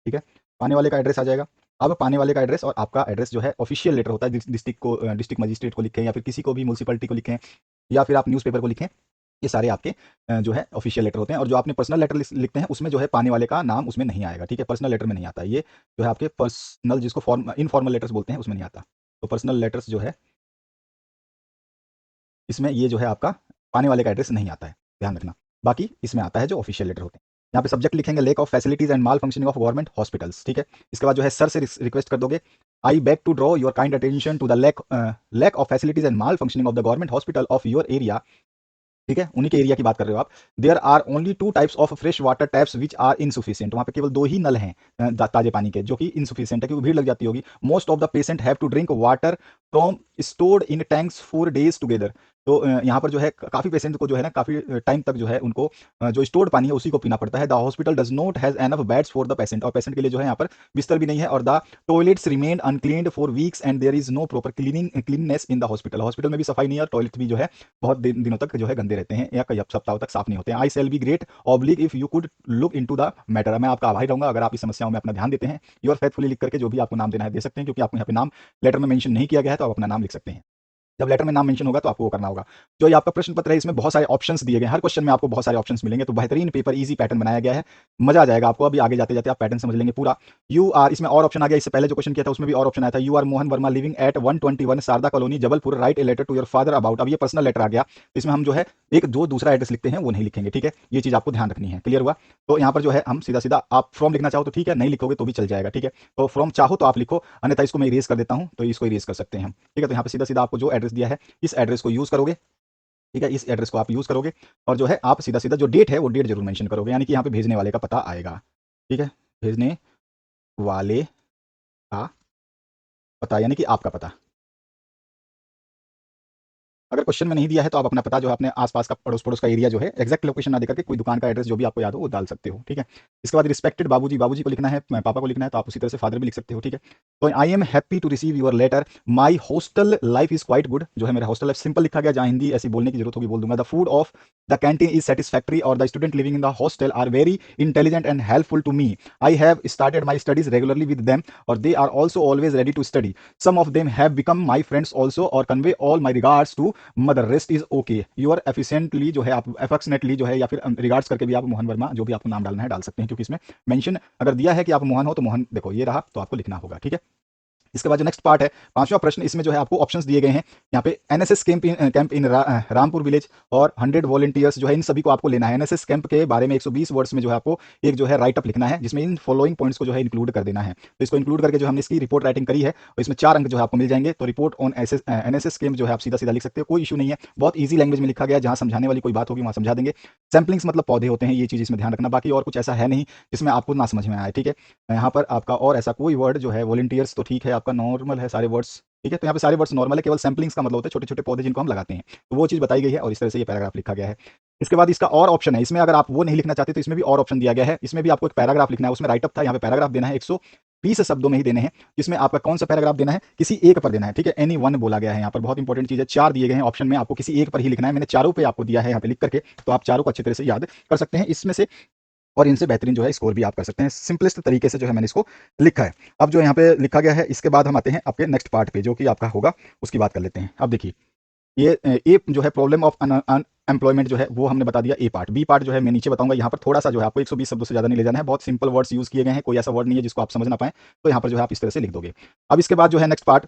ठीक है, पाने वाले का एड्रेस आ जाएगा। अब पाने वाले का एड्रेस और आपका एड्रेस जो है ऑफिशियल लेटर होता है, डिस्ट्रिक्ट को, डिस्ट्रिक्ट मजिस्ट्रेट को लिखें या फिर किसी को भी म्यूनसिपलिटी को लिखें या फिर आप न्यूज़पेपर को लिखें, ये सारे आपके जो है ऑफिशियल लेटर होते हैं। और जो आपने पर्सनल लेटर लिखते हैं उसमें जो है पाने वाले का नाम उसमें नहीं आएगा, ठीक है, पर्सनल लेटर में नहीं आता। ये जो है आपके पर्सनल, जिसको फॉर्म इनफॉर्मल लेटर्स बोलते हैं, उसमें नहीं आता। तो पर्सनल लेटर्स जो है इसमें ये जो है आपका पाने वाले का एड्रेस नहीं आता है, ध्यान रखना। बाकी इसमें आता है जो ऑफिशियल लेटर होते हैं। यहाँ पे सब्जेक्ट लिखेंगे lake of facilities and malfunctioning of government hospitals, ठीक है। इसके बाद जो है सर से रिक्वेस्ट कर दोगे, I beg to draw your kind attention to the lack of facilities and malfunctioning of the government hospital of your area, ठीक है, उन्हीं के एरिया की बात कर रहे हो आप। There are only 2 types of fresh water taps which are insufficient, वहाँ पे केवल 2 ही नल हैं ताजे पानी के, जो कि इनसुफिशियंट है, क्योंकि भीड़ लग जाती होगी। Most of the patient have to drink water from stored in tanks for days together. तो यहाँ पर जो है काफ़ी पेशेंट को जो है ना काफ़ी टाइम तक जो है उनको जो स्टोर्ड पानी है उसी को पीना पड़ता है। The hospital does not has enough beds for the patient, और पेशेंट के लिए जो है यहाँ पर बिस्तर भी नहीं है। और the toilets remain uncleaned for weeks and there is no proper cleanness in the hospital, hospital में भी सफाई नहीं है और टॉयलेट भी जो है बहुत दिनों तक जो है गंदे रहते हैं या कई सप्ताहों तक साफ नहीं होते हैं। I shall be great obliged if you could look into the matter, मैं आपका आभारी रहूंगा अगर आप इस समस्याओं में अपना ध्यान देते हैं। योर फेथफुली लिख करके जो भी आपको नाम देना है दे सकते हैं, क्योंकि आपको यहाँ पे नाम लेटर में मेंशन नहीं किया गया है, तो आप अपना नाम लिख सकते हैं। जब लेटर में नाम मेंशन होगा तो आपको वो करना होगा। जो ये आपका प्रश्न पत्र है इसमें बहुत सारे ऑप्शंस दिए गए हैं, हर क्वेश्चन में आपको बहुत सारे ऑप्शंस मिलेंगे, तो बेहतरीन पेपर इजी पैटर्न बनाया गया है, मजा आ जाएगा आपको। अभी आगे जाते जाते आप पैटर्न समझ लेंगे पूरा। यू आर, इसमें और ऑप्शन आ गया, इससे पहले जो क्वेश्चन किया था उसमें भी और ऑप्शन आया था। You are Mohan Verma living at 121 Sharda colony Jabalpur, write a letter to your father about. अब ये पर्सनल लेटर आ गया, तो इसमें हम जो है एक जो दूसरा एड्रेस लिखते हैं वो नहीं लिखेंगे, ठीक है, ये चीज आपको ध्यान रखनी है। क्लियर हुआ? तो यहाँ पर जो है हम सीधा सीधा, आप फ्रॉम लिखना चाहो तो ठीक है, नहीं लिखोगे तो भी चल जाएगा, ठीक है। तो फ्रॉम चाहो तो आप लिखो, अन्यथा इसको मैं इरेज कर देता हूँ, तो इसको इरेज कर सकते हैं हम, ठीक है। तो यहाँ पे सीधा सीधा आपको जो एड्रेस दिया है इस एड्रेस को यूज करोगे, ठीक है, इस एड्रेस को आप यूज करोगे और जो है आप सीधा सीधा जो डेट है वो डेट जरूर मेंशन करोगे, यानी कि यहाँ पे भेजने वाले का पता आएगा, ठीक है, भेजने वाले का पता, यानी कि आपका पता। अगर क्वेश्चन में नहीं दिया है तो आप अपना पता जो है अपने आसपास का पड़ोस पड़ोस का एरिया जो है एग्जैक्ट लोकेशन ना देकर के कोई दुकान का एड्रेस जो भी आपको याद हो वो डाल सकते हो, ठीक है। इसके बाद रिस्पेक्टेड बाबूजी, बाबूजी को लिखना है, पापा को लिखना है तो आप उसी तरह से फादर भी लिख सकते हो, ठीक है। तो I am happy to receive your letter, my hostel life is quite good, जो है मेरा हॉस्टल लाइफ सिंपल लिखा गया, जहाँ हिंदी ऐसी बोलने की जरूरत होगी बोल दूंगा। The food of the canteen is satisfactory और the student living in the hostel are very intelligent and helpful to me, I have started my studies regularly with them और they are also always ready to study, some of them have become my friends also और convey all my regards to mother, rest is okay. Your efficiently जो है आप एफेक्शनेटली जो है या फिर रिगार्ड्स करके भी आप मोहन वर्मा जो भी आपको नाम डालना है डाल सकते हैं, क्योंकि इसमें मेंशन अगर दिया है कि आप मोहन हो तो मोहन देखो ये रहा, तो आपको लिखना होगा, ठीक है। इसके बाद जो नेक्स्ट पार्ट है 5वां प्रश्न, इसमें जो है आपको ऑप्शंस दिए गए हैं यहाँ पे। NSS camp in Rampur village और 100 वॉलंटियर्स जो है इन सभी को आपको लेना है। एनएसएस कैंप के बारे में 120 वर्ड्स में जो है आपको एक जो है राइट अप लिखना है, जिसमें इन फॉलोइंग पॉइंट्स को जो है इंक्लूड कर देना है। तो इसको इंक्लूड करके जो हमने इसकी रिपोर्ट राइटिंग करी है और इसमें 4 अंक जो है आपको मिल जाएंगे। तो रिपोर्ट ऑन एनएसएस कैंप जो है आप सीधा सीधा लिख सकते हो, कोई इशू नहीं है, बहुत ईजी लैंग्वेज में लिखा गया, जहाँ समझाने वाली कोई बात होगी वहाँ समझा देंगे। सैम्पलिंग्स मतलब पौधे होते हैं, ये चीज़ इसमें ध्यान रखना, बाकी और कुछ ऐसा है नहीं जिसमें आपको ना समझ में आए, ठीक है। यहाँ पर आपका और ऐसा कोई वर्ड जो है वॉलंटियर्स तो ठीक है, आपका नॉर्मल है सारे वर्ड्स, ठीक है। तो यहाँ पे सारे वर्ड्स नॉर्मल है, केवल सैम्पलिंग्स का मतलब होता है छोटे छोटे पौधे जिनको हम लगाते हैं, तो वो चीज़ बताई गई है और इस तरह से ये पैराग्राफ लिखा गया है। इसके बाद इसका और ऑप्शन है, इसमें अगर आप वो नहीं लिखना चाहते तो इसमें भी और ऑप्शन दिया गया है। इसमें भी आपको एक पैराग्राफ लिखना है, उसमें राइटअप था, यहाँ पे पैराग्राफ देना है 120 शब्दों में ही देने हैं, जिसमें आपका कौन सा पैराग्राफ देना है, किसी एक पर देना है, ठीक है। एनी वन बोला गया है यहाँ पर, बहुत इंपॉर्टेंट चीज़ है, 4 दिए गए हैं ऑप्शन में, आपको किसी एक पर ही लिखना है। मैंने चारों पे आपको दिया है यहाँ पे लिख करके, तो आप चारों को अच्छी तरह से याद कर सकते हैं इसमें से, और इनसे बेहतरीन जो है स्कोर भी आप कर सकते हैं। सिंपलेस्ट तरीके से जो है मैंने इसको लिखा है। अब जो यहाँ पे लिखा गया है इसके बाद हम आते हैं आपके नेक्स्ट पार्ट पे, जो कि आपका होगा, उसकी बात कर लेते हैं। अब देखिए ये ए जो है प्रॉब्लम ऑफ एम्प्लॉयमेंट जो है वो हमने बता दिया ए पार्ट। बी पार्ट जो है मैं नीचे बताऊंगा। यहाँ पर थोड़ा सा जो है आपको 120 शब्दों से ज़्यादा नहीं ले जाना है, बहुत सिंपल वर्ड्स यूज़ किए गए हैं, कोई ऐसा वर्ड नहीं है जिसको आप समझ ना पाएं, तो यहाँ पर जो है आप इस तरह से लिख दोगे। अब इसके बाद जो है नेक्स्ट पार्ट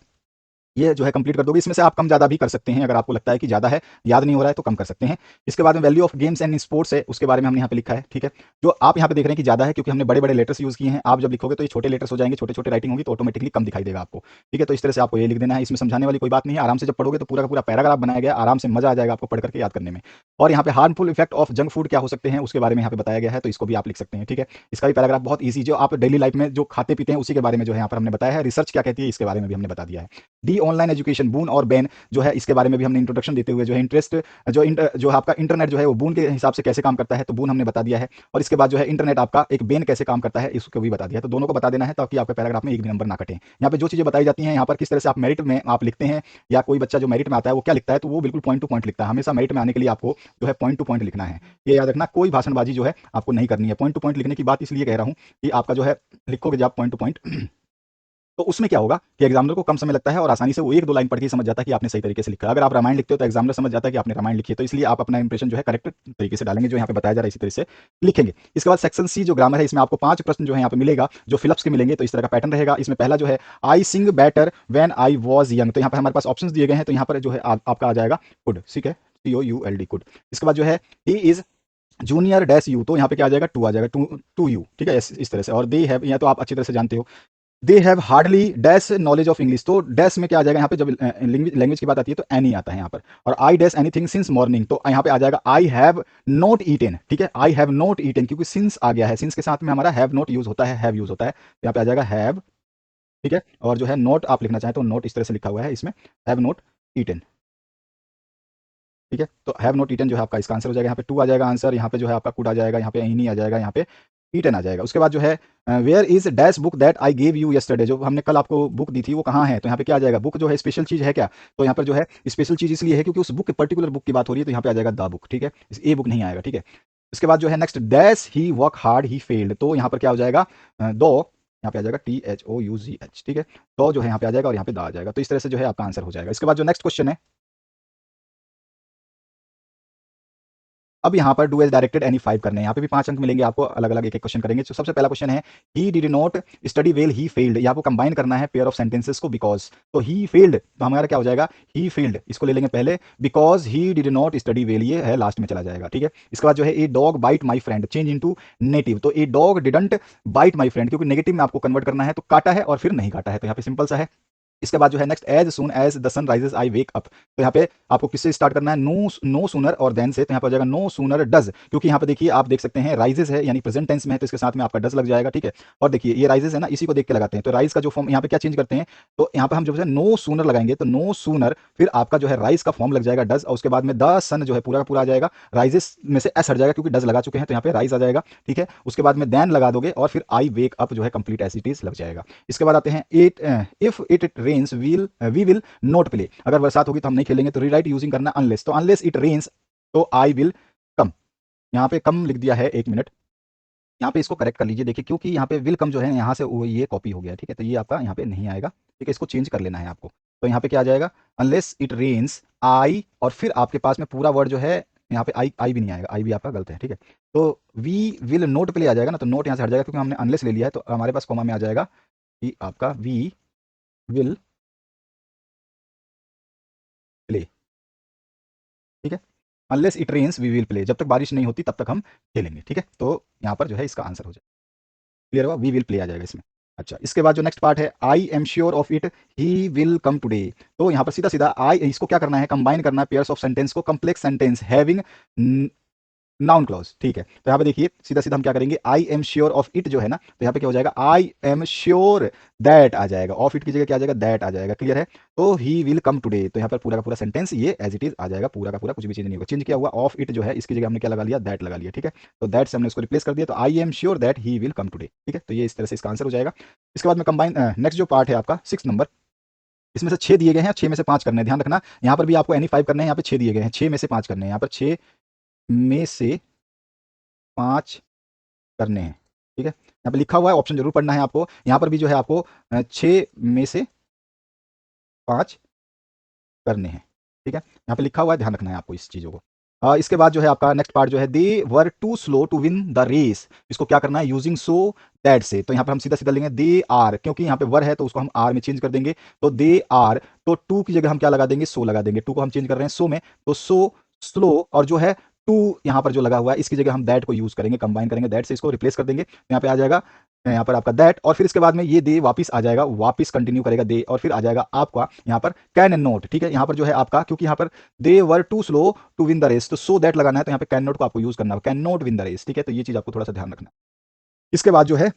ये जो है कंप्लीट कर दोगे। इसमें से आप कम ज़्यादा भी कर सकते हैं, अगर आपको लगता है कि ज़्यादा है, याद नहीं हो रहा है तो कम कर सकते हैं। इसके बाद में value of games and sports है, उसके बारे में हमने यहाँ पे लिखा है, ठीक है। जो आप यहाँ पे देख रहे हैं कि ज़्यादा है क्योंकि हमने बड़े बड़े लेटर्स यूज़ किए हैं। आप जब लिखोगे तो ये छोटे लेटर्स हो जाएंगे, छोटे छोटे राइटिंग होगी तो ऑटोमेटिकली कम दिखाई देगा आपको, ठीक है। तो इस तरह से आपको ये लिख देना है, इसमें समझाने वाली कोई बात नहीं है। आराम से जब पढ़ोगे तो पूरा का पूरा पैराग्राफ बनाया गया, आराम से मजा आ जाएगा आपको पढ़ करके याद करने में। और यहाँ पे harmful effect of junk food क्या हो सकते हैं उसके बारे में यहाँ पे बताया गया है, तो इसको भी आप लिख सकते हैं, ठीक है। इसका भी पैराग्राफ बहुत ईजी, जो आप डेली लाइफ में जो खाते पीते हैं उसी के बारे में जो है यहाँ पर हमने बताया है। रिसर्च क्या कहती है इसके बारे में भी हमने बता दिया है। डी ऑनलाइन एजुकेशन बून और बैन जो है इसके बारे में भी हमने इंट्रोडक्शन देते हुए जो है इंटरेस्ट जो आपका इंटरनेट जो है वो बून के हिसाब से कैसे काम करता है, तो बून हमने बता दिया है। और इसके बाद जो है इंटरनेट आपका एक बेन कैसे काम करता है इसको भी बता दिया है। तो दोनों को बता देना है ताकि आपके पैराग्राफ में एक भी नंबर ना कटे। यहाँ पे जो चीजें बताई जाती हैं, यहाँ पर किस तरह से आप मेरिट में आप लिखते हैं, या कोई बच्चा जो मेरिट में आता है वो क्या लिखता है, तो वो बिल्कुल पॉइंट टू पॉइंट लिखता है। हमेशा मेरिट में आने के लिए आपको जो है पॉइंट टू पॉइंट लिखना है, ये याद रखना। कोई भाषणबाजी जो है आपको नहीं करनी है। पॉइंट टू पॉइंट लिखने की बात इसलिए कह रहा हूँ कि आपका जो है लिखोगे जब पॉइंट टू पॉइंट तो उसमें क्या होगा कि एग्जामिनर को कम समय लगता है और आसानी से वो एक दो लाइन पढ़ के समझ जाता है कि आपने सही तरीके से लिखा है। अगर आप रामायण लिखते हो तो एग्जामिनर समझ जाता है कि आपने रामायण लिखी है, तो इसलिए आप अपना इंप्रेशन जो है करेक्ट तरीके से डालेंगे, जो यहाँ पे बताया जा रहा है इसी तरह से लिखेंगे। इसके बाद सेक्शन सी जो ग्रामर है, इसमें आपको 5 प्रश्न जो है यहाँ पे मिलेगा, जो फिलअप्स के मिलेंगे। तो इस तरह का पैटर्न रहेगा। इसमें पहला जो है I sing better when I was young, तो यहाँ पर हमारे पास ऑप्शंस दिए गए हैं, तो यहाँ पर जो है आपका आ जाएगा कुड, ठीक है, COULD कुड। इसके बाद जो है he is junior dash you, तो यहाँ पे क्या आ जाएगा टू आ जाएगा, टू यू, ठीक है, इस तरह से। और दे हैव, या तो आप अच्छी तरह से जानते हो, they have hardly dash knowledge of English, तो डैश में क्या आ जाएगा यहाँ पे, जब लैंग्वेज की बात आती है तो एनी आता है यहाँ पर। और I dash anything since morning, तो यहाँ पे आ जाएगा आई हैव नॉट ईटेन, ठीक है, आई हैव नॉट ईटेन, क्योंकि सिंस आ गया है, सिंस के साथ में हमारा हैव नॉट यूज होता है, हैव यूज होता है, तो यहाँ पे आ जाएगा हैव, ठीक है। और जो है नोट आप लिखना चाहें तो नोट इस तरह से लिखा हुआ है इसमें, हैव नॉट ईटेन, ठीक है। तो हैव नॉट ईटन जो है आपका इसका आंसर हो जाएगा। यहाँ पे टू आ जाएगा आंसर, यहाँ पे जो है आपका कुड आ जाएगा, यहाँ पे एनी आ जाएगा, यहाँ पे ईटन आ जाएगा। उसके बाद जो है where is dash book that I gave you yesterday, जो हमने कल आपको बुक दी थी वो कहाँ है, तो यहाँ पे क्या आ जाएगा, बुक जो है स्पेशल चीज है क्या, तो यहाँ पर जो है स्पेशल चीज इसलिए है क्योंकि उस बुक पर्टिकुलर बुक की बात हो रही है, तो यहाँ पे आ जाएगा द बुक, ठीक है, ए बुक नहीं आएगा, ठीक है। उसके बाद जो है next dash he work hard he failed, तो यहाँ पर क्या हो जाएगा दो, यहाँ पे आ जाएगा THOUGH, ठीक है। तो जो है यहाँ पे आ जाएगा और यहाँ पे दा आ जाएगा, तो इस तरह से जो है आपका आंसर हो जाएगा। इसके बाद जो नेक्स्ट क्वेश्चन है, अब यहाँ पर डू एज डायरेक्टेड एनी 5 करने हैं। यहाँ पे भी 5 अंक मिलेंगे आपको, अलग अलग एक एक क्वेश्चन करेंगे। तो सबसे पहला क्वेश्चन है he did not study well he failed, ये आपको कंबाइन करना है पेयर ऑफ सेंटेंसेस को, बिकॉज, तो ही फेल्ड तो हमारा क्या हो जाएगा, ही फेल्ड इसको ले लेंगे पहले, because he did not study well ये है लास्ट में चला जाएगा, ठीक है। इसके बाद जो है a dog bite my friend, change into native, तो a dog didn't bite my friend, क्योंकि नेगेटिव में आपको कन्वर्ट करना है, तो काटा है और फिर नहीं काटा है, तो यहाँ पे सिंपल सा है। इसके बाद जो है next as soon as the sun rises I wake up, तो यहाँ पे आपको किससे स्टार्ट करना है, नो सूनर और देन से, तो यहाँ पे हो जाएगा नो सूनर डज, क्योंकि यहाँ पे देखिए आप देख सकते हैं राइजेस है यानी प्रेजेंट टेंस में है, तो इसके साथ में आपका डज लग जाएगा, ठीक है। और देखिए ये राइजेस है ना, इसी को देख के लगाते हैं, तो राइज का जो फॉर्म यहाँ पे क्या चेंज करते हैं, तो यहाँ पे हम जब नो सूनर लगाएंगे तो नो सूनर, फिर आपका जो है राइज का फॉर्म लग जाएगा डज, और उसके बाद में द सन जो है पूरा का पूरा आ जाएगा, राइजेस में से एस हट जाएगा क्योंकि डज लगा चुके हैं, तो यहाँ पे राइज आ जाएगा, ठीक है। उसके बाद में देन लगा दोगे और फिर आई वेक अप जो है कंप्लीट एज इट इज लग जाएगा। इसके बाद आते हैं it if it rains we will not play, अगर बरसात होगी तो हम नहीं खेलेंगे, तो रीराइट यूजिंग करना अनलेस, तो अनलेस इट रेन्स तो आई विल कम, यहाँ पे कम लिख दिया है, एक मिनट, यहाँ पे इसको करेक्ट कर लीजिए, देखिए क्योंकि यहाँ पे विल कम जो है यहाँ से ये कॉपी हो गया, ठीक है, तो ये आपका यहाँ पे नहीं आएगा, ठीक है, इसको चेंज कर लेना है आपको। तो यहाँ पे क्या आ जाएगा, अनलेस इट रेन्स आई, और फिर आपके पास में पूरा वर्ड जो है यहाँ पे आई, आई भी नहीं आएगा, आई भी आपका गलत है, ठीक है। तो वी विल नोट प्ले आ जाएगा ना, तो नोट यहाँ से हट जाएगा क्योंकि हमने अनलेस ले लिया है, तो हमारे पास कॉमा में आ जाएगा कि आपका वी विल प्ले, ठीक है। Unless it rains we will play, जब तक बारिश नहीं होती तब तक हम खेलेंगे, ठीक है। तो यहाँ पर जो है इसका आंसर हो जाएगा, क्लियर हुआ, वी विल प्ले आ जाएगा इसमें। अच्छा, इसके बाद जो नेक्स्ट पार्ट है I am sure of it he will come today, तो यहाँ पर सीधा सीधा आई, इसको क्या करना है, कंबाइन करना है पेयर्स ऑफ सेंटेंस को, complex sentence having noun clause, ठीक है। तो यहाँ पे देखिए सीधा सीधा हम क्या करेंगे, I am sure of it जो है ना, तो यहाँ पे क्या हो जाएगा, आई एम श्योर दैट आ जाएगा, ऑफ इट की जगह क्या आ जाएगा, दैट आ जाएगा, क्लियर है। तो ही विल कम टुडे, तो यहाँ पर पूरा का पूरा सेंटेंस ये एज इट इज आ जाएगा, पूरा का पूरा, कुछ भी चेंज नहीं होगा। चेंज किया हुआ ऑफ इट जो है, इसकी जगह हमने क्या लगा लिया, दैट लगा लिया, ठीक है। तो दैट से हमने उसको रिप्लेस कर दिया, तो I am sure that he will come today, ठीक है। तो ये इस तरह से इसका आंसर हो जाएगा। इसके बाद में कंबाइन नेक्स्ट जो पार्ट है आपका 6 नंबर, इसमें से 6 दिए गए हैं, 6 में से 5 करने हैं, ध्यान रखना, यहाँ पर भी आपको एनी 5 करने हैं, यहाँ पे 6 दिए गए हैं, 6 में से 5 करने हैं, यहाँ पर 6 में से 5 करने हैं, ठीक है। यहाँ पे लिखा हुआ है, ऑप्शन जरूर पढ़ना है आपको, यहाँ पर भी जो है आपको 6 में से 5 करने हैं, ठीक है, यहाँ पे लिखा हुआ है, ध्यान रखना है आपको इस चीज़ों को। इसके बाद जो है आपका नेक्स्ट पार्ट जो है, they were too slow to win the race, इसको क्या करना है, यूजिंग सो दैट से। तो यहाँ पे हम सीधा सीधा लेंगे दे आर, क्योंकि यहाँ पे वर है तो उसको हम आर में चेंज कर देंगे, तो दे आर, तो टू की जगह हम क्या लगा देंगे, सो लगा देंगे, टू को हम चेंज कर रहे हैं सो में, तो सो स्लो, और जो है टू यहाँ पर जो लगा हुआ है इसकी जगह हम दैट को यूज करेंगे, कंबाइन करेंगे, दैट से इसको रिप्लेस कर देंगे, तो यहाँ पे आ जाएगा यहाँ पर आपका दैट, और फिर इसके बाद में ये दे वापस आ जाएगा, वापस कंटिन्यू करेगा दे, और फिर आ जाएगा आपका यहाँ पर कैन नोट। ठीक है, यहाँ पर जो है आपका, क्योंकि यहाँ पर they were too slow to win the race, तो सो दैट लगाना है, तो यहाँ पे कैन नोट को आपको यूज करना है, can not win the race. ठीक है, तो ये चीज आपको थोड़ा सा ध्यान रखना है। इसके बाद जो है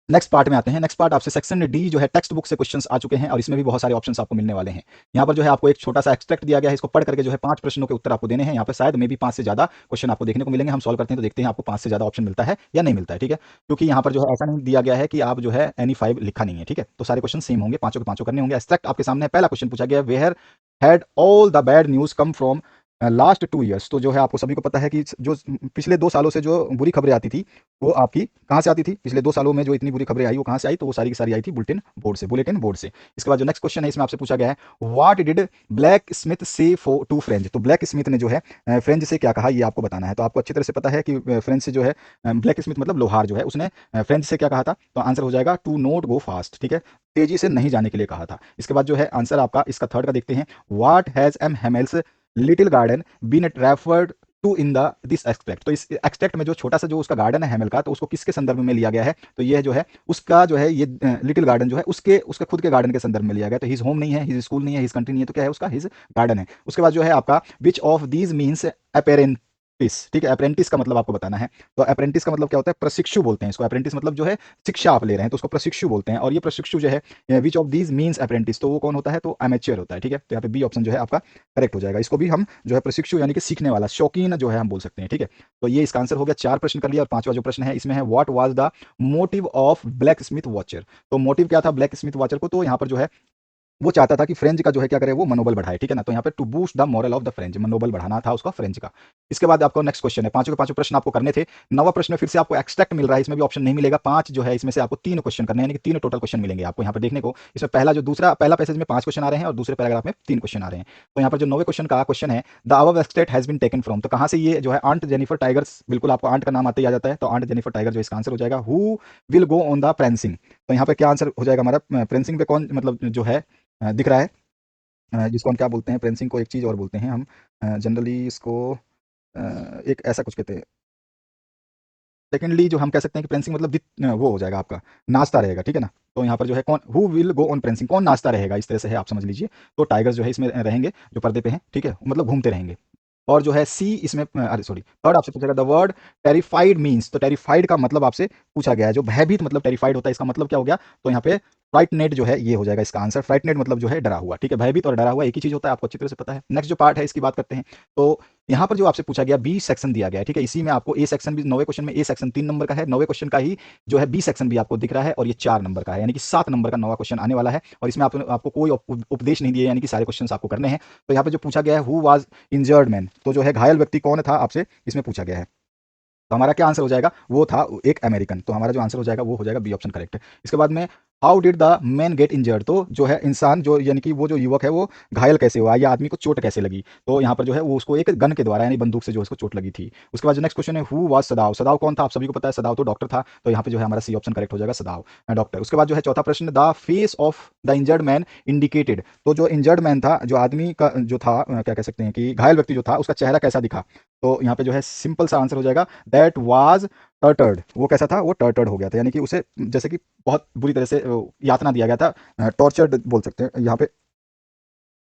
नेक्स्ट पार्ट में आते हैं। नेक्स्ट पार्ट आपसे सेक्शन डी जो है टेक्स्ट बुक से क्वेश्चंस आ चुके हैं, और इसमें भी बहुत सारे ऑप्शंस आपको मिलने वाले हैं। यहाँ पर जो है आपको एक छोटा सा एक्सट्रैक्ट दिया गया है, इसको पढ़ करके जो है 5 प्रश्नों के उत्तर आपको देने हैं। यहाँ पर शायद में भी 5 से ज्यादा क्वेश्चन आपको देखने को मिलेंगे, हम सॉल्व करते हैं तो देखते हैं आपको 5 से ज्यादा ऑप्शन मिलता है या नहीं मिलता है। ठीक है, क्योंकि यहाँ पर जो है ऐसा नहीं दिया गया है कि आप जो है एनी 5 लिखा नहीं है। ठीक है, तो सारे क्वेश्चन सेम होंगे, पांचों के पांचों करने होंगे। एक्सट्रैक्ट आपके सामने पहला क्वेश्चन पूछा गया, where had all the bad news come from last 2 years. तो जो है आपको सभी को पता है कि जो पिछले 2 सालों से जो बुरी खबरें आती थी वो आपकी कहाँ से आती थी, पिछले 2 सालों में जो इतनी बुरी खबरें आई वो कहाँ से आई, तो वो सारी की सारी आई थी बुलेटिन बोर्ड से, बुलेटिन बोर्ड से। इसके बाद जो नेक्स्ट क्वेश्चन है इसमें आपसे पूछा गया है, व्हाट डिड ब्लैक स्मिथ से फॉर टू फ्रेंच। तो ब्लैक स्मिथ ने जो है फ्रेंच से क्या कहा, ये आपको बताना है। तो आपको अच्छी तरह से पता है कि फ्रेंच से जो है ब्लैक स्मिथ मतलब लोहार जो है, उसने फ्रेंच से क्या कहा था, तो आंसर हो जाएगा टू नोट गो फास्ट। ठीक है, तेजी से नहीं जाने के लिए कहा था। इसके बाद जो है आंसर आपका इसका थर्ड का देखते हैं, what has M Hamel's little garden been referred to in the this extract. तो इस एक्सट्रैक्ट में जो छोटा सा जो उसका गार्डन है हेमल का, तो उसको किसके संदर्भ में लिया गया है, तो ये जो है उसका जो है ये लिटिल गार्डन जो है उसके उसके खुद के गार्डन के संदर्भ में लिया गया। तो हिज होम नहीं है, हिज स्कूल नहीं है, हिज कंट्री नहीं है, तो क्या है उसका हिज गार्डन है। उसके बाद जो है आपका विच ऑफ दीज मीन्स अपेरेंटिस। ठीक है, अप्रेंटिस का मतलब आपको बताना है। तो अप्रेंटिस का मतलब क्या होता है, प्रशिक्षु बोलते हैं इसको। अप्रेंटिस मतलब जो है शिक्षा आप ले रहे हैं, तो उसको प्रशिक्षु बोलते हैं। और ये प्रशिक्षु जो है which of these means apprentice, तो वो कौन होता है, तो अमेच्योर होता है। ठीक है, तो यहाँ पे बी ऑप्शन जो है आपका करेक्ट हो जाएगा। इसको भी हम जो है प्रशिक्षु यानी कि सीखने वाला, शौकीन जो है हम बोल सकते हैं। ठीक है, तो ये इसका आंसर हो गया। 4 प्रश्न कर लिया, और 5वां जो प्रश्न है इसमें है, what was the motive of black Smith watcher. तो मोटिव क्या था ब्लैक स्मिथ वॉचर को, तो यहाँ पर जो है वो चाहता था कि फ्रेंच का जो है क्या करे, वो मनोबल बढ़ाए। ठीक है ना, तो यहाँ पे to boost the moral of the French, मनोबल बढ़ाना था उसका फ्रेंच का। इसके बाद आपको नेक्स्ट क्वेश्चन है, पांचों के पांचों प्रश्न आपको करने थे। 9वां प्रश्न फिर से आपको एक्सट्रैक्ट मिल रहा है, इसमें भी ऑप्शन नहीं मिलेगा। 5 जो है इसमें से आपको 3 क्वेश्चन करने हैं, यानी कि 3 टोटल क्वेश्चन मिलेंगे आपको यहाँ पर देखने को। इसमें पहला जो दूसरा पहला पैसेज में 5 क्वेश्चन आ रहे हैं, और दूसरे पैराग्राफ में 3 क्वेश्चन आ रहे हैं। तो यहाँ पर जो 9वें क्वेश्चन का क्वेश्चन है, the above extract has been taken from, तो कहाँ से ये जो है आंट जेनिफर टाइगर्स, बिल्कुल आपको आंट का नाम आते ही आ जाता है, तो आंट जेनिफर टाइगर जो इसका आंसर हो जाएगा। Who will go on the prancing, तो यहाँ पे क्या आंसर हो जाएगा हमारा, प्रेंसिंग पे कौन मतलब जो है दिख रहा है, जिसको हम क्या बोलते हैं, प्रेंसिंग को एक चीज़ और बोलते हैं हम जनरली इसको एक ऐसा कुछ कहते हैं। सेकेंडली जो हम कह सकते हैं कि प्रेंसिंग मतलब वो हो जाएगा आपका नाचता रहेगा। ठीक है ना, तो यहाँ पर जो है कौन, who will go on prancing, कौन नाचता रहेगा, इस तरह से है, आप समझ लीजिए। तो टाइगर्स जो है इसमें रहेंगे, जो पर्दे पे हैं। ठीक है, मतलब घूमते रहेंगे। और जो है सी इसमें अरे सॉरी, थर्ड आपसे पूछा गया, द वर्ड टेरिफाइड मीन्स, तो टेरिफाइड का मतलब आपसे पूछा गया है, जो भयभीत मतलब टेरिफाइड होता है, इसका मतलब क्या हो गया, तो यहाँ पे फ्राइटनेट जो है ये हो जाएगा इसका आंसर। फ्राइटनेट मतलब जो है डरा हुआ। ठीक है, भयभीत और डरा हुआ एक ही चीज होता है, आपको अच्छी तरह से पता है। नेक्स्ट जो पार्ट है इसकी बात करते हैं। तो यहाँ पर जो आपसे पूछा गया बी सेक्शन दिया गया है। ठीक है, इसी में आपको ए सेक्शन भी, 9वें क्वेश्चन में ए सेक्शन 3 नंबर का है, 9वें क्वेश्चन का ही जो है बी सेक्शन भी आपको दिख रहा है, और ये 4 नंबर का है, यानी कि 7 नंबर का 9वां क्वेश्चन आने वाला है। और इसमें आपको कोई उपदेश नहीं दिए, यानी कि सारे क्वेश्चन आपको करने हैं। तो यहाँ पे जो पूछा गया है, हु वाज इंजर्ड मैन, तो जो है घायल व्यक्ति कौन था, आपसे इसमें पूछा गया है। तो हमारा क्या आंसर हो जाएगा, वो था एक अमेरिकन। तो हमारा जो आंसर हो जाएगा वो हो जाएगा बी ऑप्शन करेक्ट। इसके बाद में how did the main get injured, तो जो है इंसान जो यानी कि वो जो युवक है वो घायल कैसे हुआ, या आदमी को चोट कैसे लगी, तो यहाँ पर जो है वो उसको एक गन के द्वारा यानी बंदूक से जो उसको चोट लगी थी। उसके बाद जो नेक्स्ट क्वेश्चन है, हु वाज सदाव, सदाव कौन था, आप सभी को पता है, सदाव तो डॉक्टर था। तो यहाँ पे जो है हमारा सी ऑप्शन करेक्ट हो जाएगा, सदाव डॉक्टर। उसके बाद जो है चौथा प्रश्न, the face of the injured man indicated, तो जो इंजर्ड मैन था, जो आदमी का जो था, क्या कह सकते हैं कि घायल व्यक्ति जो था, उसका चेहरा कैसा दिखा, तो यहाँ पे जो है सिंपल सा आंसर हो जाएगा, दैट वाज टर्टर्ड, वो कैसा था, वो टर्टर्ड हो गया था, यानी कि उसे जैसे कि बहुत बुरी तरह से यातना दिया गया था, टॉर्चर्ड बोल सकते हैं यहाँ पे,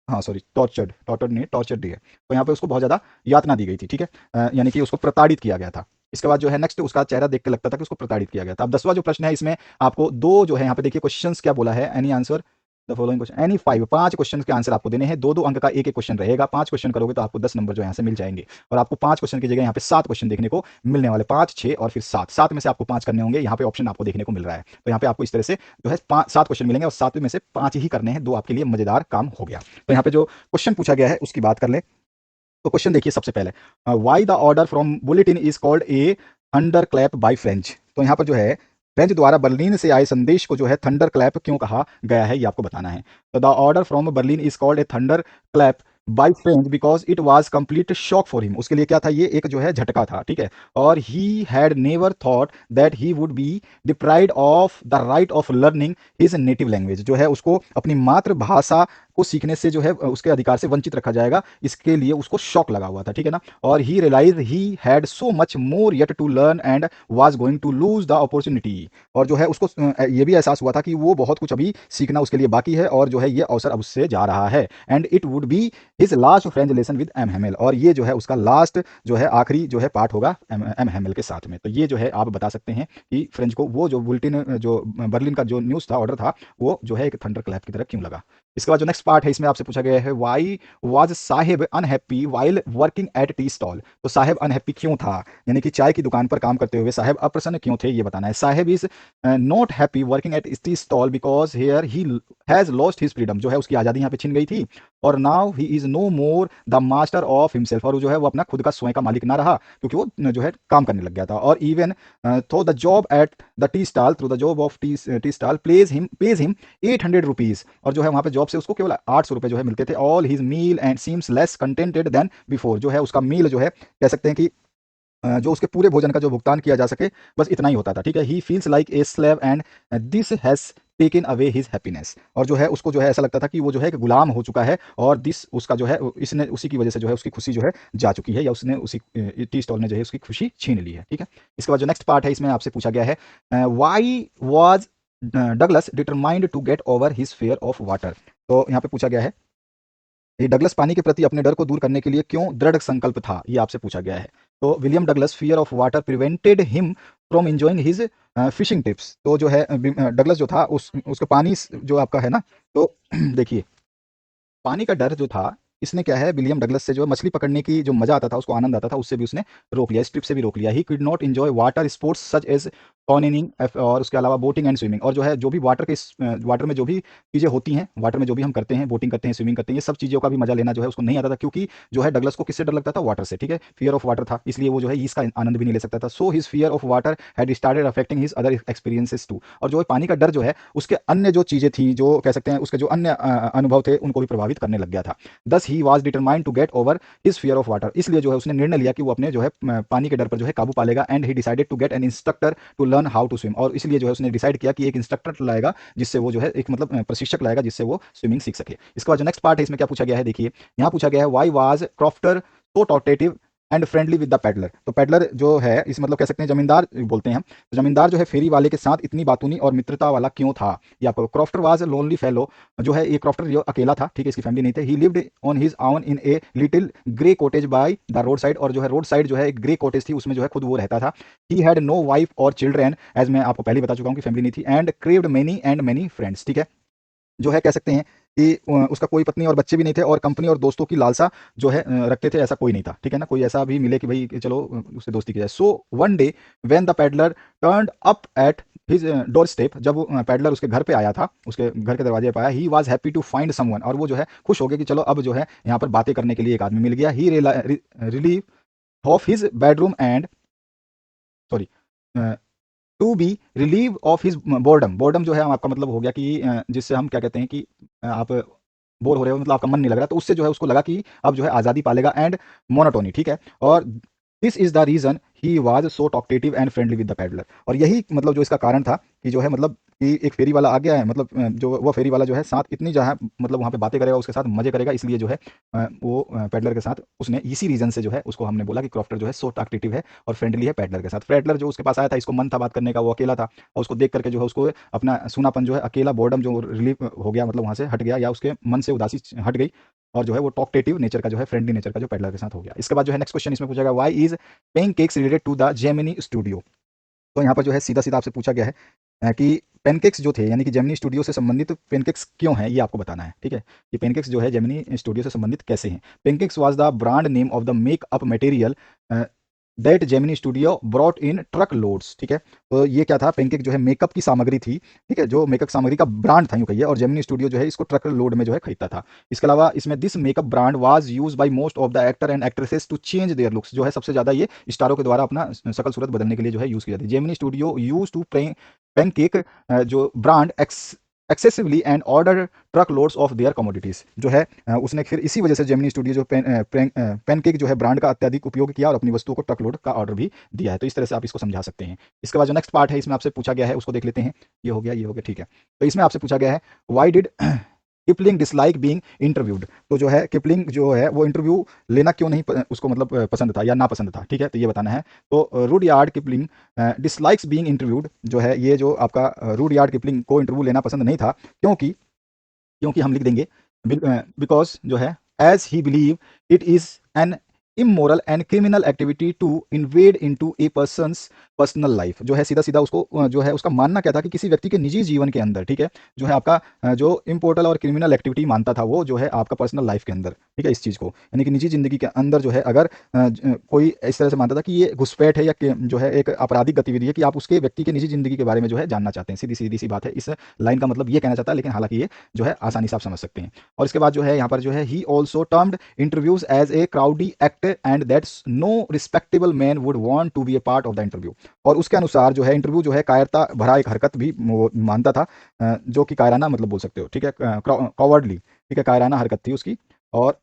हाँ सॉरी, टॉर्चर्ड, टॉर्चर्ड नहीं, टॉर्चर्ड ही है। तो यहाँ पे उसको बहुत ज़्यादा यातना दी गई थी। ठीक है, यानी कि उसको प्रताड़ित किया गया था। इसके बाद जो है नेक्स्ट, उसका चेहरा देख के लगता था कि उसको प्रताड़ित किया गया था। अब 10वां जो प्रश्न है इसमें आपको दो जो है यहाँ पे देखिए क्वेश्चंस क्या बोला है, any answer the following question, any 5, 5 question के आंसर आपको देने हैं। 2-2 अंक का एक एक क्वेश्चन रहेगा, 5 क्वेश्चन करोगे तो आपको 10 नंबर जो यहाँ से मिल जाएंगे। और आपको 5 क्वेश्चन की जगह यहाँ पे 7 क्वेश्चन देखने को मिलने वाले, 5, 6 और फिर 7, 7 में से आपको 5 करने होंगे। यहाँ पे ऑप्शन आपको देखने को मिल रहा है, तो यहाँ पे आपको इस तरह से जो है 7 क्वेश्चन मिलेंगे, और 7 में से 5 ही करने हैं, 2 आपके लिए मजेदार काम हो गया। तो यहाँ पे जो क्वेश्चन पूछा गया है उसकी बात कर ले। तो क्वेश्चन देखिए सबसे पहले, why the order from bulletin is called a thunder clap by French, तो यहाँ पर जो है फ्रेंच द्वारा बर्लिन से आए संदेश को जो है थंडर क्लैप क्यों कहा गया है, ये आपको बताना है। तो the order from Berlin is called a thunder clap by French because it was complete shock for him. उसके लिए क्या था, ये एक जो है झटका था, ठीक है। और ही had never thought that he would be deprived of the right of learning his native language. जो है उसको अपनी मातृभाषा को सीखने से जो है उसके अधिकार से वंचित रखा जाएगा, इसके लिए उसको शॉक लगा हुआ था, ठीक है ना। और he realise he had so much more yet to learn and was going to lose the opportunity. और जो है उसको ये भी एहसास हुआ था कि वो बहुत कुछ अभी सीखना उसके लिए बाकी है, और जो है ये अवसर अब उससे जा रहा है। And it would be his last French relation with M Hamel. और ये जो है उसका लास्ट जो है आखिरी जो है पार्ट होगा एम हेमेल के साथ में। तो ये जो है आप बता सकते हैं कि फ्रेंच को वो जो बुलेटिन जो बर्लिन का जो न्यूज़ था, ऑर्डर था, वो जो है एक थंडर क्लैप की तरह क्यों लगा। इसके बाद जो नेक्स्ट पार्ट है इसमें आपसे पूछा गया है why was Sahib unhappy while working at tea stall. तो साहिब अनहैप्पी क्यों था, यानी कि चाय की दुकान पर काम करते हुए साहिब अप्रसन्न क्यों थे, ये बताना है। Saheb is not happy working at tea stall because here he has lost his freedom. जो है उसकी आज़ादी यहाँ पे छिन गई थी, और now he is no more the master of himself. और जो है वो अपना खुद का स्वयं का मालिक ना रहा, क्योंकि वो जो है काम करने लग गया था। और even throw the job at the tea stall through the job of tea stall pays him 800 rupees. और जो है वहां पे जॉब से उसको केवल 800 रुपए जो है मिलते थे। All his meal and seems less contented than before. जो है उसका मील जो है कह सकते हैं कि जो उसके पूरे भोजन का जो भुगतान किया जा सके, बस इतना ही होता था, ठीक है। He feels like a slave and this has taken away his happiness. और जो है उसको जो है ऐसा लगता था कि वो जो है एक गुलाम हो चुका है, और दिस उसका जो है इसने उसी की वजह से जो है उसकी खुशी जो है जा चुकी है, या उसने उसी टी स्टॉल ने जो है उसकी खुशी छीन ली है, ठीक है। इसके बाद जो नेक्स्ट पार्ट है इसमें आपसे पूछा गया है why was Douglas determined to get over his fear of water. तो यहाँ पे पूछा गया है ये डगलस पानी के प्रति अपने डर को दूर करने के लिए क्यों दृढ़ संकल्प था, ये आपसे पूछा गया है। तो William Douglas fear of water prevented him from enjoying his fishing tips. तो जो है डगलस जो था उसके पानी जो आपका है ना, तो देखिए पानी का डर जो था, इसने क्या है विलियम डगलस से जो मछली पकड़ने की जो मजा आता था, उसको आनंद आता था, उससे भी उसने रोक लिया, स्ट्रिप से भी रोक लिया। He could not enjoy water sports such as canoeing और उसके अलावा बोटिंग एंड स्विमिंग। और जो है जो भी वाटर में जो भी चीज़ें होती हैं, वाटर में जो भी हम करते हैं, बोटिंग करते हैं, स्विमिंग करते हैं, ये सब चीज़ों का भी मजा लेना जो है उसको नहीं आता था, क्योंकि जो है डगलस को किससे डर लगता था, वाटर से, ठीक है। फियर ऑफ वाटर था, इसलिए वो जो है इसका आनंद भी नहीं ले सकता था। So his fear of water had started affecting his other experiences too. और जो है पानी का डर जो है उसके अन्य जो चीज़ें थी, जो कह सकते हैं उसके जो अन्य अनुभव थे, उनको भी प्रभावित करने लग गया था। Thus he was determined to get over his fear of water. इसलिए जो है उसने निर्णय लिया कि वो अपने जो है पानी के डर पर जो है काबू पालेगा। And he decided to get an instructor to learn how to swim. और इसलिए जो है उसने डिसाइड किया कि एक इंस्ट्रक्टर लाएगा, जिससे वो जो है एक मतलब प्रशिक्षक लाएगा, जिससे वो स्विमिंग सीख सके। इसके बाद जो नेक्स्ट पार्ट है इसमें क्या पूछा गया है, देखिए यहाँ पूछा गया है वाई वाज क्रॉफ्टर सो टॉटेटिव and friendly with the peddler. तो पैडलर जो है इस मतलब कह सकते हैं जमींदार बोलते हैं हम, तो जमींदार जो है फेरी वाले के साथ इतनी बातूनी और मित्रता वाला क्यों था, ये आपको। Crofter was lonely fellow. जो है ये क्रॉफ्टर जो अकेला था, ठीक है, इसकी फैमिली नहीं थे। ही lived on his own in a little grey cottage by the road side. और जो है रोड साइड जो है एक ग्रे कॉटेज थी, उसमें जो है खुद वो रहता था। ही हैड नो वाइफ और चिल्ड्रेन, एज मैं आपको पहले बता चुका हूँ कि फैमिली नहीं थी। And craved many and many friends, ठीक है। जो है कह सकते हैं कि उसका कोई पत्नी और बच्चे भी नहीं थे, और कंपनी और दोस्तों की लालसा जो है रखते थे, ऐसा कोई नहीं था, ठीक है ना। कोई ऐसा भी मिले कि भाई कि चलो उससे दोस्ती की जाए। So one day when the peddler turned up at his door step, जब पैडलर उसके घर पे आया था, उसके घर के दरवाजे पे आया, he was happy to find someone. और वो जो है खुश हो गया कि चलो अब जो है यहाँ पर बातें करने के लिए एक आदमी मिल गया। He relieve of his bedroom and sorry to be relieve of his boredom. Boredom जो है आपका मतलब हो गया कि जिससे हम क्या कहते हैं कि आप बोर हो रहे हो, मतलब आपका मन नहीं लग रहा, तो उससे जो है उसको लगा कि अब जो है आज़ादी पालेगा। एंड मोनोटोनी, ठीक है। और this is the reason he was so talkative and friendly with the peddler. और यही मतलब जो इसका कारण था कि जो है मतलब कि एक फेरी वाला आ गया है, मतलब जो वो फेरी वाला जो है साथ इतनी जो है मतलब वहाँ पे बातें करेगा, उसके साथ मजे करेगा, इसलिए जो है वो पैडलर के साथ उसने इसी रीजन से जो है उसको हमने बोला कि क्रॉफ्टर जो है सो टॉकटेटिव है और फ्रेंडली है पैडलर के साथ। पैडलर जो उसके पास आया था, इसको मन था बात करने का, वो अकेला था, और उसको देख करके जो है उसको अपना सूनापन जो है, अकेला बोर्डम जो रिलीव हो गया, मतलब वहाँ से हट गया, या उसके मन से उदासी हट गई, और जो है वो टॉकटेटिव नेचर का जो है, फ्रेंडली नेचर का जो पैडलर के साथ हो गया। इसके बाद जो है नेक्स्ट क्वेश्चन इसमें पूछा गया why is pancakes related to the Gemini studio. तो यहाँ पर जो है सीधा सीधा आपसे पूछा गया है कि पेनकेक्स जो थे, यानी कि जेमिनी स्टूडियो से संबंधित पेनकेक्स क्यों हैं, ये आपको बताना है, ठीक है। ये पेनकेक्स जो है जेमिनी स्टूडियो से संबंधित कैसे हैं। Pancakes was the brand name of the makeup material that Gemini studio brought in truck loads, ठीक है। तो ये क्या था, पेनकेक जो है मेकअप की सामग्री थी, ठीक है, जो मेकअप सामग्री का ब्रांड था यूं कहिए, और जेमिनी स्टूडियो जो है इसको ट्रक लोड में जो है खरीदता था। इसके अलावा इसमें this makeup brand was use by most of the actor and actresses to change their looks. जो है सबसे ज्यादा ये स्टारों के द्वारा अपना शकल सूरत बदलने के लिए जो है यूज की जाती है। Gemini studio use to pancake जो brand excessively and order truck loads of their commodities. जो है उसने फिर इसी वजह से जेमिनी स्टूडियो जो पेनकेक जो है ब्रांड का अत्यधिक उपयोग किया और अपनी वस्तुओं को ट्रक लोड का ऑर्डर भी दिया है। तो इस तरह से आप इसको समझा सकते हैं। इसके बाद जो नेक्स्ट पार्ट है इसमें आपसे पूछा गया है उसको देख लेते हैं। ये हो गया, ये हो गया, ठीक है। तो इसमें आपसे पूछा गया है why did Kipling dislike being interviewed. तो जो है किपलिंग जो है वो इंटरव्यू लेना क्यों नहीं उसको मतलब पसंद था या ना पसंद था, ठीक है, तो ये बताना है। तो Rudyard Kipling dislikes being interviewed, जो है ये जो आपका रूडयार्ड किपलिंग को इंटरव्यू लेना पसंद नहीं था, क्योंकि क्योंकि हम लिख देंगे बिकॉज जो है as he believe it is an immoral and criminal activity to invade into a person's personal life. जो है सीधा सीधा उसको जो है उसका मानना क्या था कि किसी व्यक्ति के निजी जीवन के अंदर, ठीक है, जो है आपका जो इम्पोर्टल और क्रिमिनल एक्टिविटी मानता था वो जो है आपका पर्सनल लाइफ के अंदर, ठीक है, इस चीज़ को यानी कि निजी जिंदगी के अंदर जो है अगर कोई इस तरह से मानता था कि ये घुसपैठ है या जो है एक आपराधिक गतिविधि है कि आप उसके व्यक्ति के निजी जिंदगी के बारे में जो है जानना चाहते हैं। सीधी सीधी सी बात है, इस लाइन का मतलब ये कहना चाहता है, लेकिन हालांकि ये जो है आसानी से आप समझ सकते हैं। और इसके बाद जो है यहाँ पर जो है he also termed interviews as a crude act and that's no respectable man would want to be a part of the interview. और उसके अनुसार जो है इंटरव्यू जो है कायरता भरा एक हरकत भी वो मानता था, जो कि कायराना मतलब बोल सकते हो, ठीक है, कॉवर्डली, ठीक है, कायराना हरकत थी उसकी। और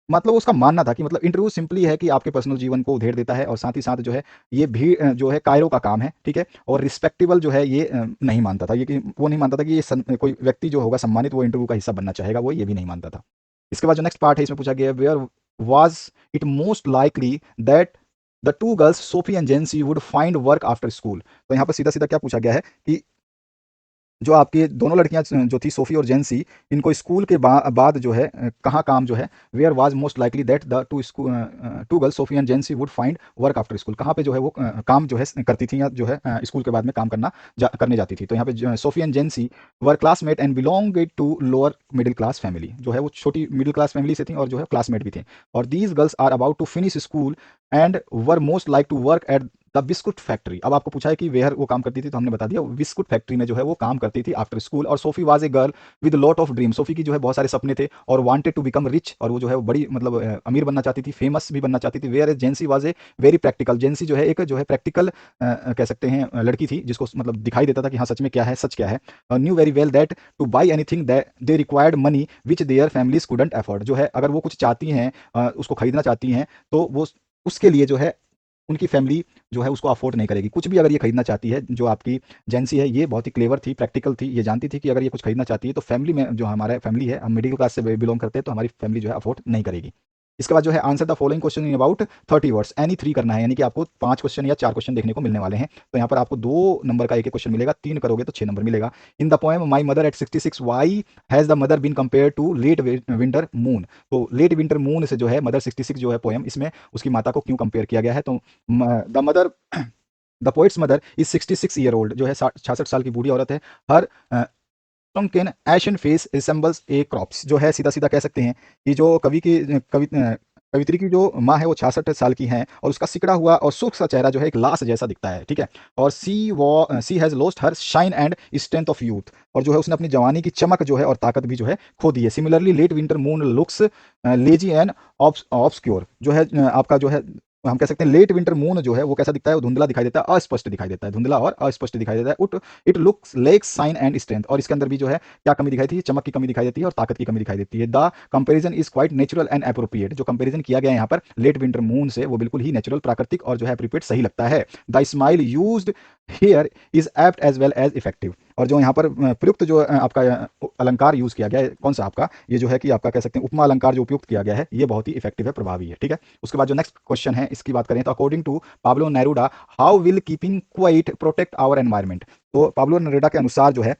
मतलब उसका मानना था कि मतलब इंटरव्यू सिंपली है कि आपके पर्सनल जीवन को उधेड़ देता है और साथ ही साथ जो है ये भी जो है कायरों का काम है, ठीक है। और रिस्पेक्टेबल जो है ये नहीं मानता था, ये कि वो नहीं मानता था कि ये कोई व्यक्ति जो होगा सम्मानित वो इंटरव्यू का हिस्सा बनना चाहेगा, वो ये भी नहीं मानता था। इसके बाद जो नेक्स्ट पार्ट है इसमें पूछा गया where was it most likely that the two girls Sophie and Jansie would find work after school. तो यहाँ पर सीधा सीधा क्या पूछा गया है कि जो आपकी दोनों लड़कियां जो थी सोफी और जेंसी, इनको स्कूल के बाद जो है कहाँ काम जो है where was most likely that the two girls Sophie and Jansie would find work after school. कहाँ पे जो है वो काम जो है करती थी या जो है स्कूल के बाद में काम करने जाती थी। तो यहाँ पे Sophie and Jansie were classmate and belong to lower middle class family. जो है वो छोटी मिडिल क्लास फैमिली से थी और जो है क्लासमेट भी थे। और these girls are about to finish school and were most like to work at the biscuit factory. अब आपको पूछा है कि वेयर वो काम करती थी, तो हमने बता दिया बिस्कुट फैक्ट्री में जो है वो काम करती थी आफ्टर स्कूल। और Sophie was a girl with lot of dream. Sophie की जो है बहुत सारे सपने थे और वांटेड टू बिकम रिच, और वो जो है वो बड़ी मतलब अमीर बनना चाहती थी, फेमस भी बनना चाहती थी। Where as Jency was a very practical. Jency जो है एक जो है प्रैक्टिकल कह सकते हैं लड़की थी, जिसको मतलब दिखाई देता था कि हाँ सच में क्या है, सच क्या है। New very well that to buy anything that they required money which their families couldn't afford. जो है अगर वो कुछ चाहती हैं, उसको खरीदना चाहती हैं, तो वो उसके लिए जो है उनकी फैमिली जो है उसको अफोर्ड नहीं करेगी। कुछ भी अगर ये खरीदना चाहती है, जो आपकी जेंसी है ये बहुत ही क्लेवर थी, प्रैक्टिकल थी, ये जानती थी कि अगर ये कुछ खरीदना चाहती है तो फैमिली में जो हमारा फैमिली है, हम मिडिल क्लास से बिलोंग करते हैं, तो हमारी फैमिली जो है अफोर्ड नहीं करेगी। इसके बाद जो है answer the following question in about 30 words, any 3 करना है, यानी कि आपको 5 क्वेश्चन या 4 क्वेश्चन देखने को मिलने वाले हैं। तो यहाँ पर आपको 2 नंबर का एक एक क्वेश्चन मिलेगा, 3 करोगे तो 6 नंबर मिलेगा। In the poem my mother at 66 why has the mother been compare to late winter moon. तो लेट विंटर मून से जो है मदर 66 जो है पोएम, इसमें उसकी माता को क्यों कंपेयर किया गया है। तो the mother the poets mother is 66 year old, जो है 66 साल की बूढ़ी औरत है। हर पुम्पकिन एशन फेस रिसेंबल्स ए क्रॉप्स। जो है सीधा सीधा कह सकते हैं कि जो कवित्री की जो माँ है वो 66 साल की हैं और उसका सिकड़ा हुआ और सूख सा चेहरा जो है एक लाश जैसा दिखता है, ठीक है। और she has lost her shine and strength of youth. और जो है उसने अपनी जवानी की चमक जो है और ताकत भी जो है खो दी है। Similarly late winter moon looks lazy and obscure. जो है आपका जो है हम कह सकते हैं लेट विंटर मून जो है वो कैसा दिखता है, वो धुंधला दिखाई देता है, अस्पष्ट दिखाई देता है, धुंधला और अस्पष्ट दिखाई देता है। It looks lacks shine and strength. और इसके अंदर भी जो है क्या कमी दिखाई देती है, चमक की कमी दिखाई देती है और ताकत की कमी दिखाई देती है। The comparison is quite natural and appropriate. जो कंपैरिजन किया गया है यहाँ पर लेट विंटर मून से, वो बिल्कुल ही नेचुरल, प्राकृतिक और जो है एप्रोप्रिएट सही लगता है। The simile used here is apt as well as effective. और जो यहाँ पर प्रयुक्त जो आपका अलंकार यूज किया गया है, कौन सा आपका ये जो है कि आपका कह सकते हैं उपमा अलंकार जो उपयुक्त किया गया है, ये बहुत ही इफेक्टिव है, प्रभावी है, ठीक है। उसके बाद जो नेक्स्ट क्वेश्चन है इसकी बात करें तो according to Pablo Neruda how will keeping quiet protect our environment. तो पाब्लो नेरुडा के अनुसार जो है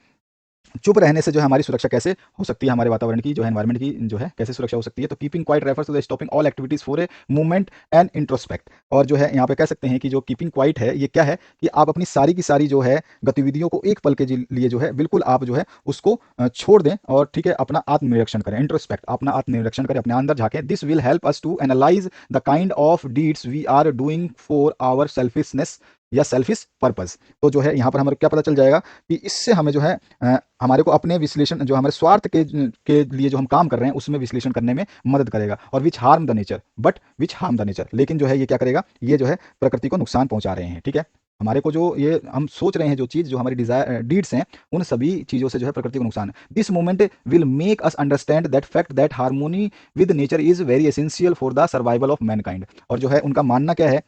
चुप रहने से जो है हमारी सुरक्षा कैसे हो सकती है, हमारे वातावरण की जो है एनवायरमेंट की जो है कैसे सुरक्षा हो सकती है। तो keeping quiet refers to the stopping all activities for a movement and introspect. और जो है यहाँ पे कह सकते हैं कि जो कीपिंग क्वाइट है ये क्या है कि आप अपनी सारी की सारी जो है गतिविधियों को एक पल के लिए जो है बिल्कुल आप जो है उसको छोड़ दें और ठीक है अपना आत्मनिरीक्षण करें, इंट्रोस्पेक्ट, अपना आत्मनिरीक्षण करें, अपने अंदर झांकें। This will help us to analyse the kind of deeds we are doing for our selfishness या सेल्फिश पर्पस। तो जो है यहाँ पर हमें क्या पता चल जाएगा कि इससे हमें जो है हमारे को अपने विश्लेषण जो हमारे स्वार्थ के लिए जो हम काम कर रहे हैं उसमें विश्लेषण करने में मदद करेगा। और which harm the nature, but which harm the nature, लेकिन जो है ये क्या करेगा, ये जो है प्रकृति को नुकसान पहुंचा रहे हैं, ठीक है। हमारे को जो ये हम सोच रहे हैं, जो चीज़, जो हमारी डिज़ायर डीड्स हैं, उन सभी चीज़ों से जो है प्रकृति को नुकसान है। This moment will make us understand that fact that harmony with nature is very essential for the survival of Mankind. और जो है उनका मानना क्या है,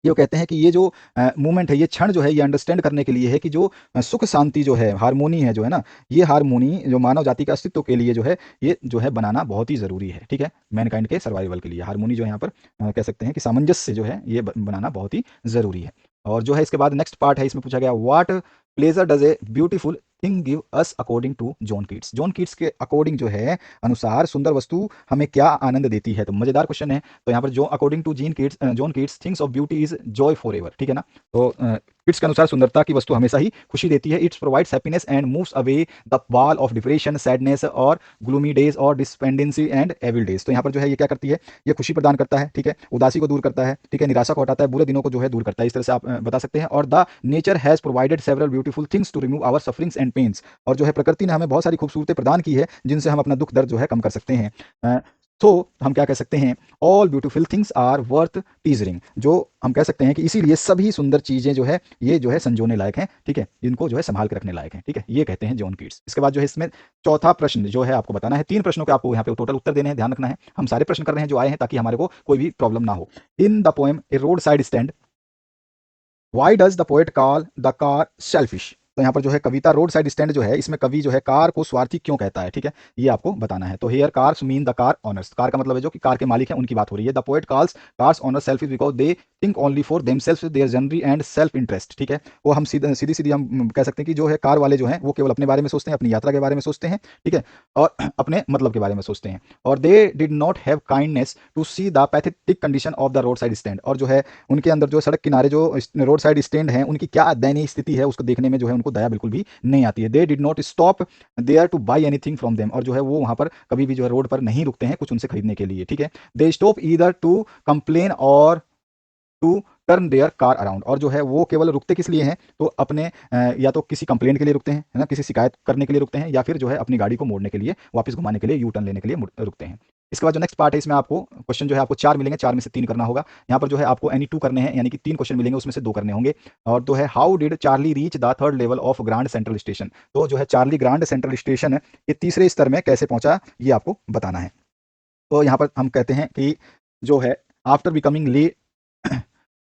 ये वो कहते हैं कि ये जो मूवमेंट है, ये क्षण जो है, ये अंडरस्टैंड करने के लिए है कि जो सुख शांति जो है, हार्मोनी है जो है ना, ये हार्मोनी जो मानव जाति के अस्तित्व के लिए जो है, ये जो है बनाना बहुत ही ज़रूरी है, ठीक है? मैनकाइंड के सर्वाइवल के लिए हार्मोनी जो है यहाँ पर कह सकते हैं कि सामंजस्य जो है, ये बनाना बहुत ही ज़रूरी है। और जो है इसके बाद नेक्स्ट पार्ट है, इसमें पूछा गया what pleasure does a beautiful thing give us according to John Keats. John Keats के अकॉर्डिंग जो है, अनुसार सुंदर वस्तु हमें क्या आनंद देती है? तो मजेदार क्वेश्चन है। तो यहाँ पर जो according to John Keats things of beauty is joy forever, ठीक है ना? तो कीट्स के अनुसार सुंदरता की वस्तु हमेशा ही खुशी देती है। It's provides happiness and moves away the wall of depression, sadness और ग्लूमी डेज और डिस्पेंडेंसी एंड एविल डेज। तो यहाँ पर जो है ये क्या करती है, ये खुशी प्रदान करता है, ठीक है, उदासी को दूर करता है, ठीक है, निराशा को हटाता है, बुरे दिनों को जो है दूर करता है। इस तरह से आप बता सकते हैं। और the nature has provided several beautiful things to remove our sufferings and pains. और जो है प्रकृति ने हमें बहुत सारी खूबसूरतें प्रदान की है, जिनसे हम अपना दुख दर्द जो है कम कर सकते हैं। तो हम क्या कह सकते हैं, all beautiful things are worth teasing. जो हम कह सकते हैं कि इसीलिए सभी सुंदर चीजें जो है, ये जो है संजोने लायक हैं, ठीक है, इनको जो है संभाल के रखने लायक हैं, ठीक है, ये कहते हैं जॉन कीट्स। इसके बाद जो है इसमें चौथा प्रश्न जो है आपको बताना है। 3 प्रश्नों के आपको यहाँ पे टोटल उत्तर देने हैं, ध्यान रखना है। हम सारे प्रश्न कर रहे हैं जो आए हैं, ताकि हमारे को कोई भी प्रॉब्लम ना हो। इन the poem A road side stand, why does the poet call the car selfish. तो यहाँ पर जो है कविता रोड साइड स्टैंड जो है, इसमें कवि जो है कार को स्वार्थी क्यों कहता है, ठीक है, ये आपको बताना है। तो here cars mean the car owners, car का मतलब है जो कि कार के मालिक हैं, उनकी बात हो रही है। The poet calls cars owners selfish because they think only for themselves, their जनरी एंड सेल्फ इंटरेस्ट, ठीक है। वो हम सीधी सीधी हम कह सकते हैं कि जो है कार वाले जो हैं, वो केवल अपने बारे में सोचते हैं, अपनी यात्रा के बारे में सोचते हैं, ठीक है, और अपने मतलब के बारे में सोचते हैं। और they did not have kindness to see the pathetic condition of the roadside stand. और जो है उनके अंदर जो सड़क किनारे जो रोड साइड स्टैंड हैं, उनकी क्या दयनीय स्थिति है, उसको देखने में जो है उनको दया बिल्कुल भी नहीं आती है। They did not stop there to buy anything from them. और जो है वो वहां पर कभी भी जो है रोड पर नहीं रुकते हैं कुछ उनसे खरीदने के लिए, ठीक है। They stop either to complain or to turn their car around. और जो है वो केवल रुकते किस लिए हैं, तो अपने या तो किसी कंप्लेंट के लिए रुकते हैं, है ना, किसी शिकायत करने के लिए रुकते हैं, या फिर जो है अपनी गाड़ी को मोड़ने के लिए, वापस घुमाने के लिए, यू टर्न लेने के लिए रुकते हैं। इसके बाद जो नेक्स्ट पार्ट है, इसमें आपको क्वेश्चन जो है आपको 4 मिलेंगे, 4 में से 3 करना होगा। यहाँ पर जो है आपको एनी 2 करने हैं, यानी कि 3 क्वेश्चन मिलेंगे, उसमें से 2 करने होंगे। और तो है how did Charlie reach the third level of Grand Central station. तो जो है चार्ली ग्रांड सेंट्रल स्टेशन ये तीसरे स्तर में कैसे पहुंचा, ये आपको बताना है। तो यहाँ पर हम कहते हैं कि जो है after becoming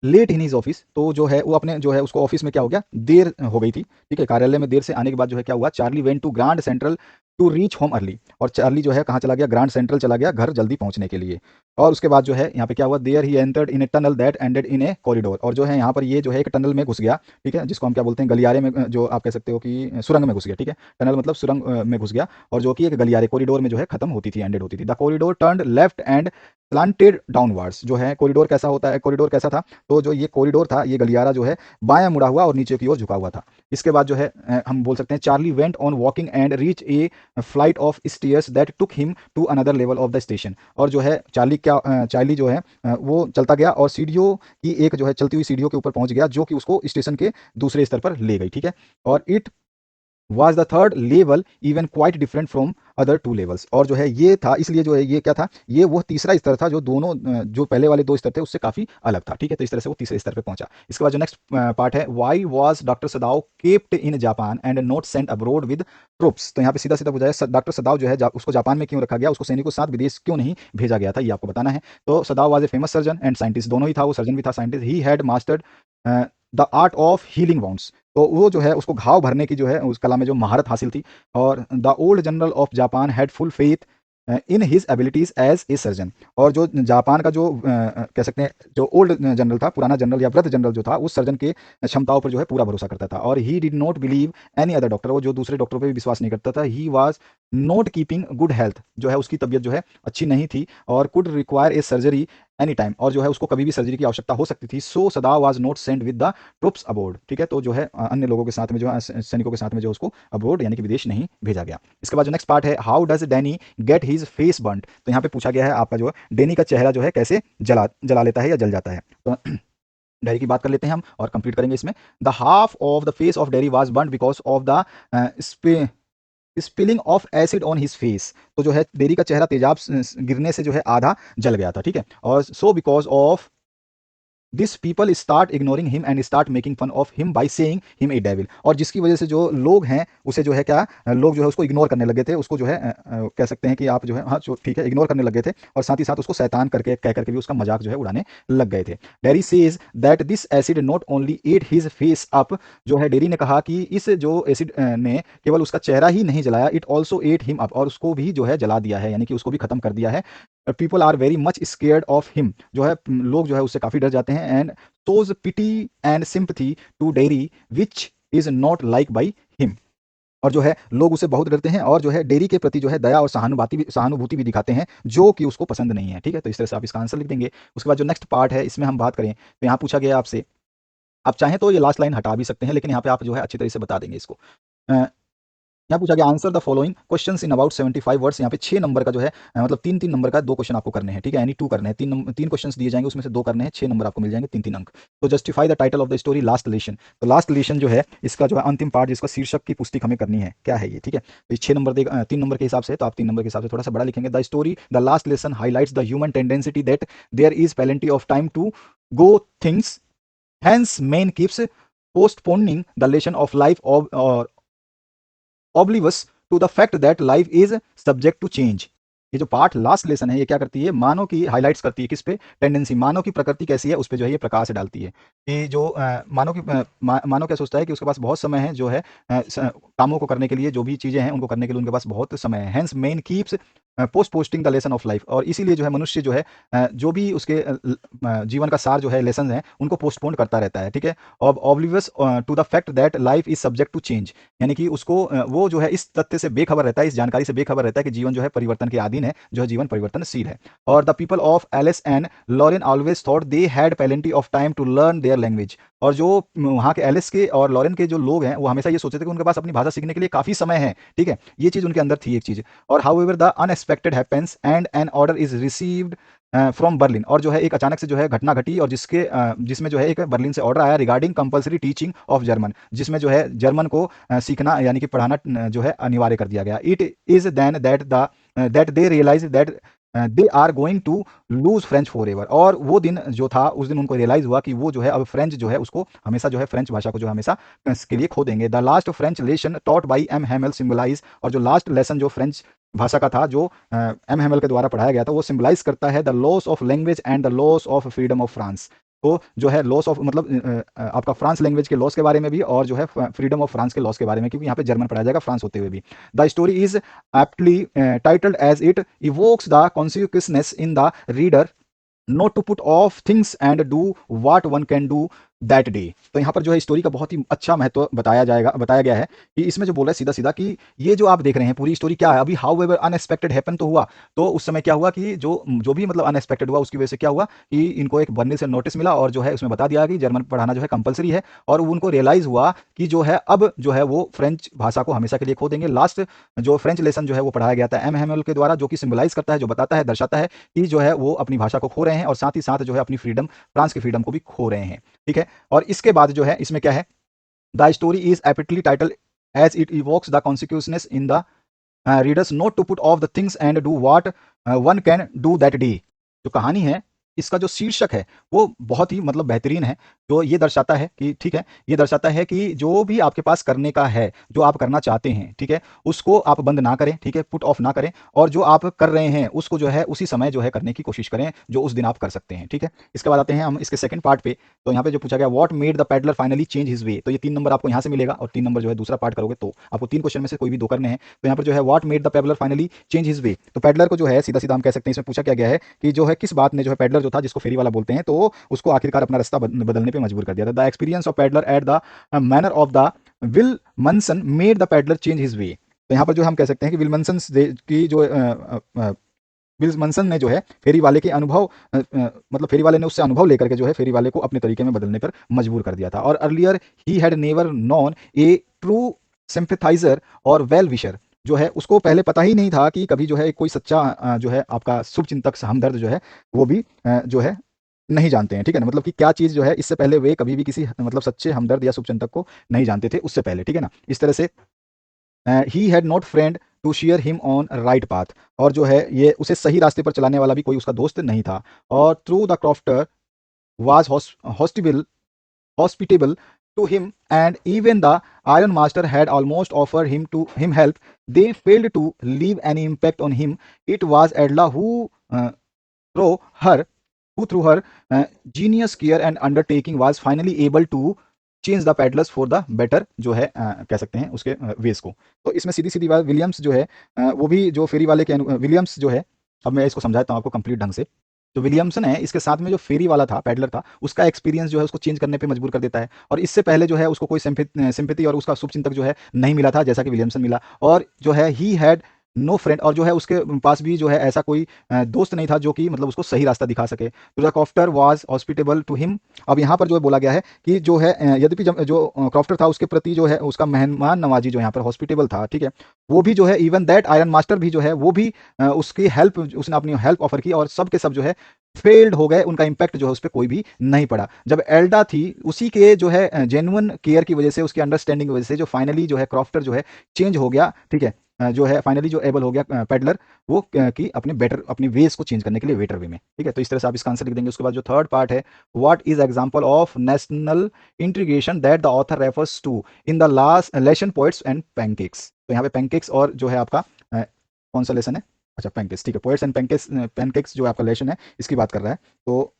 late in his office, तो जो है वो अपने जो है उसको ऑफिस में क्या हो गया, देर हो गई थी, ठीक है, कार्यालय में देर से आने के बाद जो है क्या हुआ, Charlie went to Grand Central to reach home early. और चार्ली जो है कहाँ चला गया, ग्रांड सेंट्रल चला गया, घर जल्दी पहुंचने के लिए। और उसके बाद जो है यहाँ पे क्या हुआ, there he entered in a tunnel that ended in a corridor. और जो है यहाँ पर ये जो है एक टनल में घुस गया, ठीक है, जिसको हम क्या बोलते हैं, गलियारे में, जो आप कह सकते हो कि सुरंग में घुस गया, ठीक है, टनल मतलब सुरंग में घुस गया। और जो कि एक गलियारे कॉरिडोर में जो है खत्म होती थी, एंडेड होती थी। The corridor turned left and slanted downwards. जो है कॉरिडोर कैसा होता है, कॉरिडोर कैसा था, तो जो ये कॉरिडोर था, ये गलियारा जो है बायां मुड़ा हुआ और नीचे की ओर झुका हुआ था। इसके बाद जो है हम बोल सकते हैं Charlie went on walking and reach a flight of stairs that took him to another level of the station. और जो है चार्ली जो है वो चलता गया और सीढ़ियों की एक जो है चलती हुई सीढ़ियों के ऊपर पहुंच गया, जो कि उसको स्टेशन के दूसरे स्तर पर ले गई, ठीक है। और it was the third level even quite different from other 2 levels। और जो है ये था, इसलिए जो है ये क्या था, ये वो तीसरा स्तर था जो दोनों जो पहले वाले 2 स्तर थे उससे काफी अलग था, ठीक है। तो इस तरह से वो तीसरे स्तर पे पहुंचा। इसके बाद जो नेक्स्ट पार्ट है, why was doctor सदाव kept in Japan and not sent abroad with troops. तो यहाँ पे सीधा सीधा बुझाया, डॉक्टर सदाव जो है उसको जापान में क्यों रखा गया, उसको सैनिकों के साथ विदेश क्यों नहीं भेजा गया था, ये आपको बताना है। तो सदाव was a famous surgeon and scientist, दोनों ही था, वो सर्जन भी था, scientist. He had mastered the art of healing wounds. तो वो जो है उसको घाव भरने की जो है उस कला में जो महारत हासिल थी। और the old general of Japan had full faith in his abilities as a surgeon. और जो जापान का जो कह सकते हैं जो ओल्ड जनरल था, पुराना जनरल या वृद्ध जनरल जो था, उस सर्जन के क्षमताओं पर जो है पूरा भरोसा करता था। और he did not believe any other doctor, वो जो दूसरे डॉक्टरों पर भी विश्वास नहीं करता था। He was not keeping good health, जो है उसकी तबीयत जो है अच्छी नहीं थी, और could require a surgery any time, और जो है उसको कभी भी सर्जरी की आवश्यकता हो सकती थी। So Sadao was not sent with the troops aboard, ठीक है। तो जो है अन्य लोगों के साथ में जो है सैनिकों के साथ में जो उसको अबोर्ड यानी कि विदेश नहीं भेजा गया। इसके बाद जो नेक्स्ट पार्ट है, how does Danny get his face burned. तो यहाँ पे पूछा गया है आपका जो डैनी का चेहरा जो है कैसे जला लेता है या जल जाता है। तो डेरी की बात कर लेते हैं हम और कंप्लीट करेंगे इसमें। The half of the face of dairy was burned because of the spilling of acid on his face. तो जो है डेरी का चेहरा तेजाब गिरने से जो है आधा जल गया था, ठीक है। और so because of this people start ignoring him and start making fun of him by saying him a devil. और जिसकी वजह से जो लोग हैं उसे जो है क्या, लोग जो है उसको इग्नोर करने लगे थे, उसको जो है कह सकते हैं कि आप जो है, हाँ जो ठीक है, इग्नोर करने लगे थे, और साथ ही साथ उसको शैतान करके कह करके भी उसका मजाक जो है उड़ाने लग गए थे। Dairy says that this acid not only at his face up, जो है डेरी ने कहा कि इस जो एसिड ने केवल उसका चेहरा ही नहीं जलाया, it also at him up, और उसको भी जो है जला दिया है, यानी कि उसको भी खत्म कर दिया है। People are very much scared of him, जो है लोग जो है उससे काफी डर जाते हैं। And shows pity and sympathy to Derry which is not liked by him। और जो है लोग उसे बहुत डरते हैं और जो है डेरी के प्रति जो है दया और सहानुभूति भी दिखाते हैं, जो कि उसको पसंद नहीं है। ठीक है, तो इस तरह से आप इसका आंसर लिख देंगे। उसके बाद जो नेक्स्ट पार्ट है इसमें हम बात करें तो यहाँ पूछा गया आपसे, आप चाहें तो ये लास्ट लाइन हटा भी सकते हैं, लेकिन यहाँ पे आप जो है अच्छी तरह से बता देंगे इसको। यहाँ पूछा गया answer the following questions in about 75 words. यहाँ पे 6 नंबर का जो है मतलब 3-3 नंबर का 2 क्वेश्चन आपको करने हैं। ठीक है, यानी 2 करने हैं, 3 क्वेश्चंस दिए जाएंगे, उसमें से 2 करने हैं, 6 नंबर आपको मिल जाएंगे, 3-3 अंक। तो justify the title of the story last lesson. तो लास्ट लेशन जो है इसका जो है अंतिम पार्ट, जिसका शीर्षक की पुष्टि हमें करनी है, क्या है ये। ठीक है, तो 6 नंबर देगा 3 नंबर के हिसाब से, तो आप 3 नंबर के हिसाब से थोड़ा सा बड़ा लिखेंगे। The story the last lesson highlights the human tendency that there is plenty of time to go things, hence man keeps postponing the lesson of life or oblivious to the fact that life is subject to change। ये जो पार्ट लास्ट लेसन है ये क्या करती है, मानव की हाइलाइट्स करती है, किस पे, टेंडेंसी, मानव की प्रकृति कैसी है उस पे जो है ये प्रकाश डालती है कि जो मानव क्या सोचता है कि उसके पास बहुत समय है, जो है कामों को करने के लिए, जो भी चीजें हैं उनको करने के लिए उनके पास बहुत समय है। Hence main keeps posting the lesson of life, और इसीलिए जो है मनुष्य जो है जो भी उसके जीवन का सार जो है, लेसन है, उनको पोस्टपोन करता रहता है। ठीक है, और oblivious to the fact that life is subject to change, यानी कि उसको वो जो है इस तथ्य से बेखबर रहता है, इस जानकारी से बेखबर रहता है कि जीवन जो है परिवर्तन के अधीन है, जो है जीवन परिवर्तनशील है। और the people of Alsace and Lorraine always thought they had plenty of time to learn their language, और जो वहाँ के एलिस के और लॉरेन के जो लोग हैं वो हमेशा ये सोचते थे कि उनके पास अपनी भाषा सीखने के लिए काफी समय है। ठीक है, ये चीज उनके अंदर थी एक चीज। और however the unexpected happens and an order is received from Berlin, और जो है एक अचानक से जो है घटना घटी, और जिसमें जो है एक बर्लिन से ऑर्डर आया regarding compulsory teaching of German, जिसमें जो है जर्मन को सीखना यानी कि पढ़ाना जो है अनिवार्य कर दिया गया। It is then that they realize that they are going to lose French forever, और वो दिन जो था उस दिन उनको रियलाइज हुआ कि वो जो है अब फ्रेंच जो है उसको हमेशा जो है फ्रेंच भाषा को जो हमेशा के लिए खो देंगे। The last French lesson taught by M Hamel symbolize, और जो लास्ट लेसन जो फ्रेंच भाषा का था जो एम हैमेल के द्वारा पढ़ाया गया था, वो सिंबलाइज करता है the loss of language and the loss of freedom of France. तो जो है लॉस ऑफ मतलब आपका फ्रांस लैंग्वेज के लॉस के बारे में भी, और जो है फ्रीडम ऑफ फ्रांस के लॉस के बारे में, क्योंकि यहाँ पे जर्मन पढ़ाया जाएगा फ्रांस होते हुए भी। The story is aptly titled as it evokes the consequences in the reader not to put off things and do what one can do that day. तो यहाँ पर जो है स्टोरी का बहुत ही अच्छा महत्व बताया गया है कि इसमें जो बोला है सीधा सीधा कि ये जो आप देख रहे हैं पूरी स्टोरी क्या है, अभी हाउ एवर अनएक्सपेक्टेड हैपन तो हुआ, तो उस समय क्या हुआ कि जो भी मतलब अनएक्सपेक्टेड हुआ उसकी वजह से क्या हुआ कि इनको एक बर्निल से नोटिस मिला, और जो है उसमें बता दिया कि जर्मन पढ़ाना जो है कंपलसरी है, और उनको रियलाइज हुआ कि जो है अब जो है वो फ्रेंच भाषा को हमेशा के लिए खो देंगे। लास्ट जो फ्रेंच लेसन जो है वो पढ़ाया गया था एम हैमेल के द्वारा, जो कि सिंबलाइज करता है, जो बताता है, दर्शाता है कि जो है वो अपनी भाषा को खो रहे हैं, और साथ ही साथ जो है अपनी फ्रीडम, फ्रांस की फ्रीडम को भी खो रहे हैं। ठीक है, और इसके बाद जो है इसमें क्या है, the story is aptly titled as it evokes the consequences in the readers not to put off the things and do what one can do that day. जो कहानी है इसका जो शीर्षक है वो बहुत ही मतलब बेहतरीन है, जो ये दर्शाता है कि ठीक है, ये दर्शाता है कि जो भी आपके पास करने का है, जो आप करना चाहते हैं, ठीक है, उसको आप बंद ना करें, ठीक है, पुट ऑफ ना करें, और जो आप कर रहे हैं उसको जो है उसी समय जो है करने की कोशिश करें जो उस दिन आप कर सकते हैं। ठीक है, इसके बाद आते हैं हम इसके सेकंड पार्ट पे। तो यहाँ पे जो पूछा गया what made the peddler finally change his way, तो ये 3 नंबर आपको यहाँ से मिलेगा, और 3 नंबर जो है दूसरा पार्ट करोगे तो आपको 3 क्वेश्चन में से कोई भी 2 करने हैं। तो यहाँ पर जो है what made the peddler finally change his way, तो पैडलर को जो है सीधा सीधा हम कह सकते हैं, इसमें पूछा क्या गया है कि जो है किस बात ने जो है पैडलर जो था जिसको फेरी वाला बोलते हैं, तो उसको आखिरकार अपना रास्ता बदलने पे मजबूर कर दिया था। The experience of peddler at the manor of the Willmansson made the peddler change his way. तो यहाँ पर जो हम कह सकते हैं कि विलमनसन की जो विल्मनसन ने जो है फेरी वाले के अनुभव मतलब फेरी वाले ने उससे अनुभव लेकर के जो है फेरी वाले को अपने तरीके में बदलने पर मजबूर कर दिया था। और earlier he had never known a true sympathiser और वेल विशर, जो है उसको पहले पता ही नहीं था कि कभी जो है कोई सच्चा जो है आपका शुभ चिंतक हमदर्द जो है वो भी जो है नहीं जानते हैं। ठीक है ना, मतलब कि क्या चीज़ जो है इससे पहले वे कभी भी किसी मतलब सच्चे हमदर्द या शुभचिंतक को नहीं जानते थे उससे पहले। ठीक है ना, इस तरह से he had not friend to share him on right path, और जो है ये उसे सही रास्ते पर चलाने वाला भी कोई उसका दोस्त नहीं था। और through the crofter was hospitable to him, and even the Iron Master had almost offered him help. They failed to leave any impact on him. It was Adla through her through her genius, care and undertaking was finally able to change the peddlers for the better जो है कह सकते हैं उसके वेज को। तो इसमें सीधी सीधी बात, विलियम्स जो है वो भी जो फेरी वाले के विलियम्स जो है, अब मैं इसको समझाता हूँ आपको कंप्लीट ढंग से। तो विलियमसन है, इसके साथ में जो फेरी वाला था, पैडलर था, उसका एक्सपीरियंस जो है उसको चेंज करने पे मजबूर कर देता है। और इससे पहले जो है उसको कोई सिंपैथी और उसका शुभचिंतक जो है नहीं मिला था, जैसा कि विलियमसन मिला। और जो है ही हैड नो फ्रेंड, और जो है उसके पास भी जो है ऐसा कोई दोस्त नहीं था जो कि मतलब उसको सही रास्ता दिखा सके। तो the crofter was hospitable to him. अब यहाँ पर जो है बोला गया है कि जो है यद्यपि जो क्रॉफ्टर था उसके प्रति जो है उसका मेहमान नवाजी जो यहाँ पर हॉस्पिटेबल था, ठीक है, वो भी जो है इवन दैट आयरन मास्टर भी जो है वो भी उसकी हेल्प, उसने अपनी हेल्प ऑफर की, और सब के सब जो है फेल्ड हो गए। उनका इंपैक्ट जो है उस पर कोई भी नहीं पड़ा। जब एल्डा थी उसी के जो है जेन्युइन केयर की वजह से, उसकी अंडरस्टैंडिंग की वजह से जो फाइनली जो है क्रॉफ्टर जो है चेंज हो गया, ठीक है, जो है फाइनली जो एबल हो गया पेडलर वो कि अपने बेटर अपने वेज को चेंज करने के लिए वेटर वे में, ठीक है। तो इस तरह से आप इसका आंसर लिख देंगे। उसके बाद जो थर्ड पार्ट है, what is example of national integration that the author refers to in the last lesson poets and pancakes. तो यहाँ पे पैनकेक्स और जो है आपका कौन सा लेसन है, अच्छा पैनकेक्स, ठीक है, पोएट्स एंड पैनकेक्स, पैनकेक्स जो आपका लेसन है इसकी बात कर रहा है। तो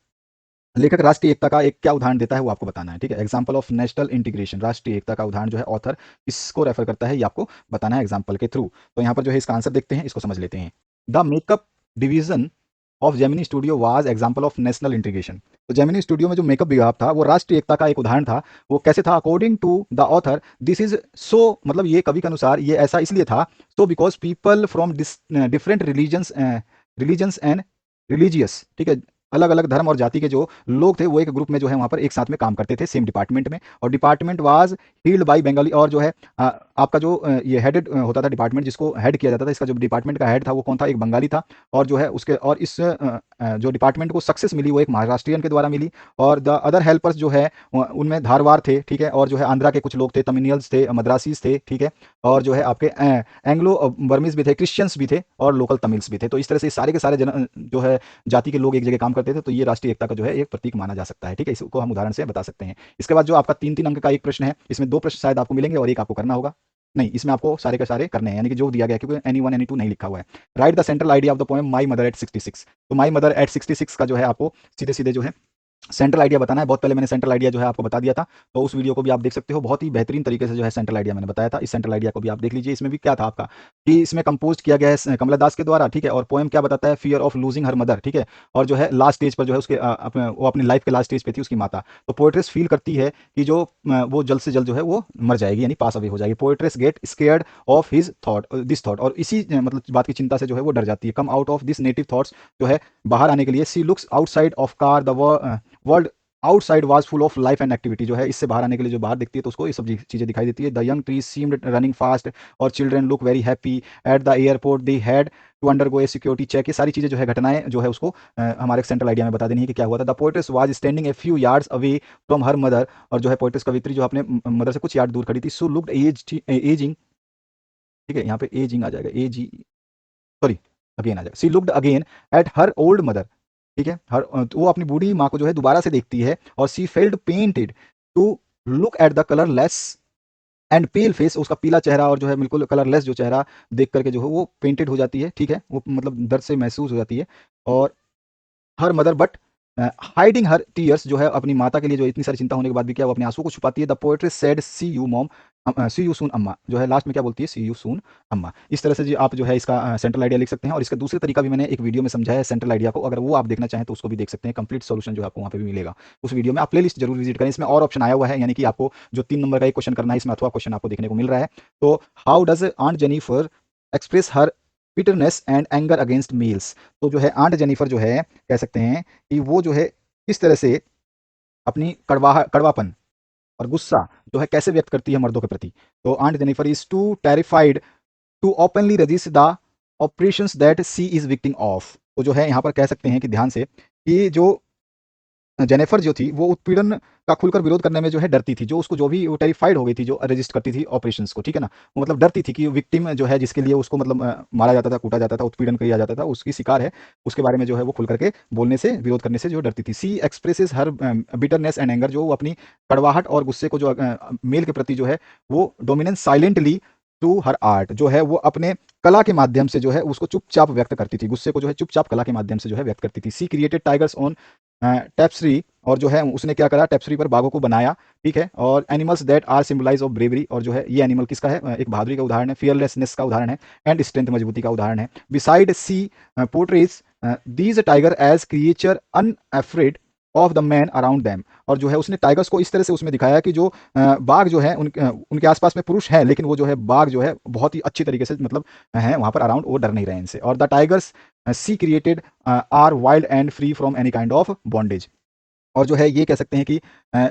लेखक राष्ट्रीय एकता का एक क्या उदाहरण देता है वो आपको बताना है, ठीक है। एग्जाम्पल ऑफ नेशनल इंटीग्रेशन, राष्ट्रीय एकता का उदाहरण जो है ऑथर इसको रेफर करता है, ये आपको बताना है एग्जाम्पल के थ्रू। तो यहाँ पर जो है इसका आंसर देखते हैं, इसको समझ लेते हैं। The makeup division of Gemini studio was example of national integration. तो जेमिनी स्टूडियो में जो मेकअप विभाग था वो राष्ट्रीय एकता का एक उदाहरण था। वो कैसे था? According to the author this is so, मतलब ये कवि के अनुसार ये ऐसा इसलिए था, so because people from different religions and religious, ठीक है, अलग अलग धर्म और जाति के जो लोग थे वो एक ग्रुप में जो है वहां पर एक साथ में काम करते थे सेम डिपार्टमेंट में। और department was held by Bengali, और जो है आपका जो ये हेडेड होता था डिपार्टमेंट, जिसको हेड किया जाता था, इसका जो डिपार्टमेंट का हेड था वो कौन था? एक बंगाली था। और जो है उसके और इस जो डिपार्टमेंट को सक्सेस मिली वो एक महाराष्ट्रियन के द्वारा मिली। और द अदर हेल्पर्स जो है उनमें धारवाड़ थे, ठीक है, और जो है आंध्रा के कुछ लोग थे, तमिनियल्स थे, मद्रासीज थे, ठीक है, और जो है आपके एंग्लो बर्मीज भी थे, क्रिश्चियंस भी थे, और लोकल तमिल्स भी थे। तो इस तरह से सारे के सारे जो है जाति के लोग एक जगह काम करते थे। तो ये राष्ट्रीय एकता का जो है एक प्रतीक माना जा सकता है, ठीक है, इसको हम उदाहरण से बता सकते हैं। इसके बाद जो आपका 3-3 अंक का एक प्रश्न है, इसमें 2 प्रश्न शायद आपको मिलेंगे और एक आपको करना होगा। नहीं, इसमें आपको सारे के सारे करने हैं, यानी कि जो दिया गया है, क्योंकि एनी वन एनी टू नहीं लिखा हुआ है। Right the central idea of the poem my mother at 66। तो माई मदर एट 66 का जो है आपको सीधे सीधे जो है सेंट्रल आइडिया बताना है। बहुत पहले मैंने सेंट्रल आइडिया जो है आपको बता दिया था, तो उस वीडियो को भी आप देख सकते हो। बहुत ही बेहतरीन तरीके से जो है सेंट्रल आइडिया मैंने बताया था, इस सेंट्रल आइडिया को भी आप देख लीजिए। इसमें भी क्या था आपका कि इसमें कंपोज किया गया है कमला दास के द्वारा, ठीक है, और पोएम क्या बताता है? Fear of losing her mother, ठीक है, और जो है लास्ट स्टेज पर जो है उसके वो अपनी लाइफ के लास्ट स्टेज पे थी उसकी माता। तो पोएट्रेस फील करती है कि जो वो जल्द से जल्द जो है वो मर जाएगी, यानी पास अवे हो जाएगी। Poetess get scared of his thought, this thought, और इसी मतलब बात की चिंता से जो है वो डर जाती है। Come out of this native thoughts, जो है बाहर आने के लिए she looks outside of car the world outside was full of life and activity. जो है इससे बाहर आने के लिए जो बाहर दिखती है तो उसको ये सब चीजें दिखाई देती है। The young trees seemed running fast और children look very happy at the airport, they had to undergo a security check. ये सारी चीजें जो है घटनाएं जो है उसको हमारे सेंट्रल आइडिया में बता देनी है कि क्या हुआ था। The poetess was standing a few yards away from her mother, और जो है पोएट्रेस कवित्री जो अपने मदर से कुछ यार्ड दूर खड़ी थी। सो लुक्ड एजिंग, ठीक है, यहाँ पे एजिंग आ जाएगा, एजी, सॉरी, अगेन आ जाएगा। She looked again at her old mother, ठीक है, हर तो वो अपनी बूढ़ी माँ को जो है दोबारा से देखती है। और she felt pained to look at the colourless and pale face, उसका पीला चेहरा और जो है बिल्कुल कलरलेस जो चेहरा देख करके जो है वो पेंटेड हो जाती है, ठीक है, वो मतलब दर्द से महसूस हो जाती है। और her mother but hiding her tears, जो है अपनी माता के लिए जो इतनी सारी चिंता होने के बाद भी क्या वो अपने आंसू को छुपाती है। The poetess said see you mom, see you soon अम्मा, जो है लास्ट में क्या बोलती है? सी यू सून अम्मा। इस तरह से जी आप जो है इसका सेंट्रल आइडिया लिख सकते हैं। और इसका दूसरे तरीका भी मैंने एक वीडियो में समझाया है सेंट्रल आइडिया को, अगर वो आप देखना चाहें तो उसको भी देख सकते हैं। कंप्लीट सोल्यूशन जो आपको वहाँ पे भी मिलेगा उस वीडियो में। आप प्ले लिस्ट जरूर विजिट करें, इसमें और ऑप्शन आया हुआ है, यानी कि आपको जो 3 नंबर का एक क्वेश्चन करना है इसमें अथवा क्वेश्चन आपको देखने को मिल रहा है। तो how does Aunt Jennifer express her bitterness and anger against males. तो जो है आंट जेनिफर जो है कह सकते हैं कि वो जो है इस तरह से अपनी कड़वापन और गुस्सा जो है कैसे व्यक्त करती है मर्दों के प्रति। तो Aunt Jennifer is too terrified to openly resist the operations that she is victim of. तो जो है यहाँ पर कह सकते हैं कि ध्यान से कि जो जेनिफर जो थी वो उत्पीड़न का खुलकर विरोध करने में जो है डरती थी, जो उसको जो भी वो टेरिफाइड हो गई थी जो रजिस्ट करती थी ऑपरेशंस को, ठीक है ना, वो मतलब डरती थी कि विक्टिम जो है जिसके लिए उसको मतलब मारा जाता था, कूटा जाता था, उत्पीड़न किया जाता था, उसकी शिकार है, उसके बारे में जो है वो खुल करके बोलने से, विरोध करने से जो डरती थी। She expresses her bitterness and anger, जो वो अपनी कड़वाहट और गुस्से को जो मेल के प्रति जो है वो dominance silently to her art, जो है वो अपने कला के माध्यम से जो है उसको चुपचाप व्यक्त करती थी, गुस्से को जो है चुपचाप कला के माध्यम से जो है व्यक्त करती थी। सी क्रिएटेड टाइगर्स ऑन टेप्सरी, और जो है उसने क्या करा, टेप्सरी पर बाघों को बनाया, ठीक है, और animals that are symbolize of bravery, और जो है ये एनिमल किसका है, एक बहादुरी का उदाहरण है, फियरलेसनेस का उदाहरण है, एंड स्ट्रेंथ मजबूती का उदाहरण है। Beside she portrays these tiger as creature unafraid of the man around them, और जो है उसने टाइगर्स को इस तरह से उसमें दिखाया कि जो बाघ जो है उनके आसपास में पुरुष है, लेकिन वो जो है बाघ जो है बहुत ही अच्छी तरीके से मतलब है वहां पर अराउंड, वो डर नहीं रहे इनसे। और the tigers she created are wild and free from any kind of bondage, और जो है ये कह सकते हैं कि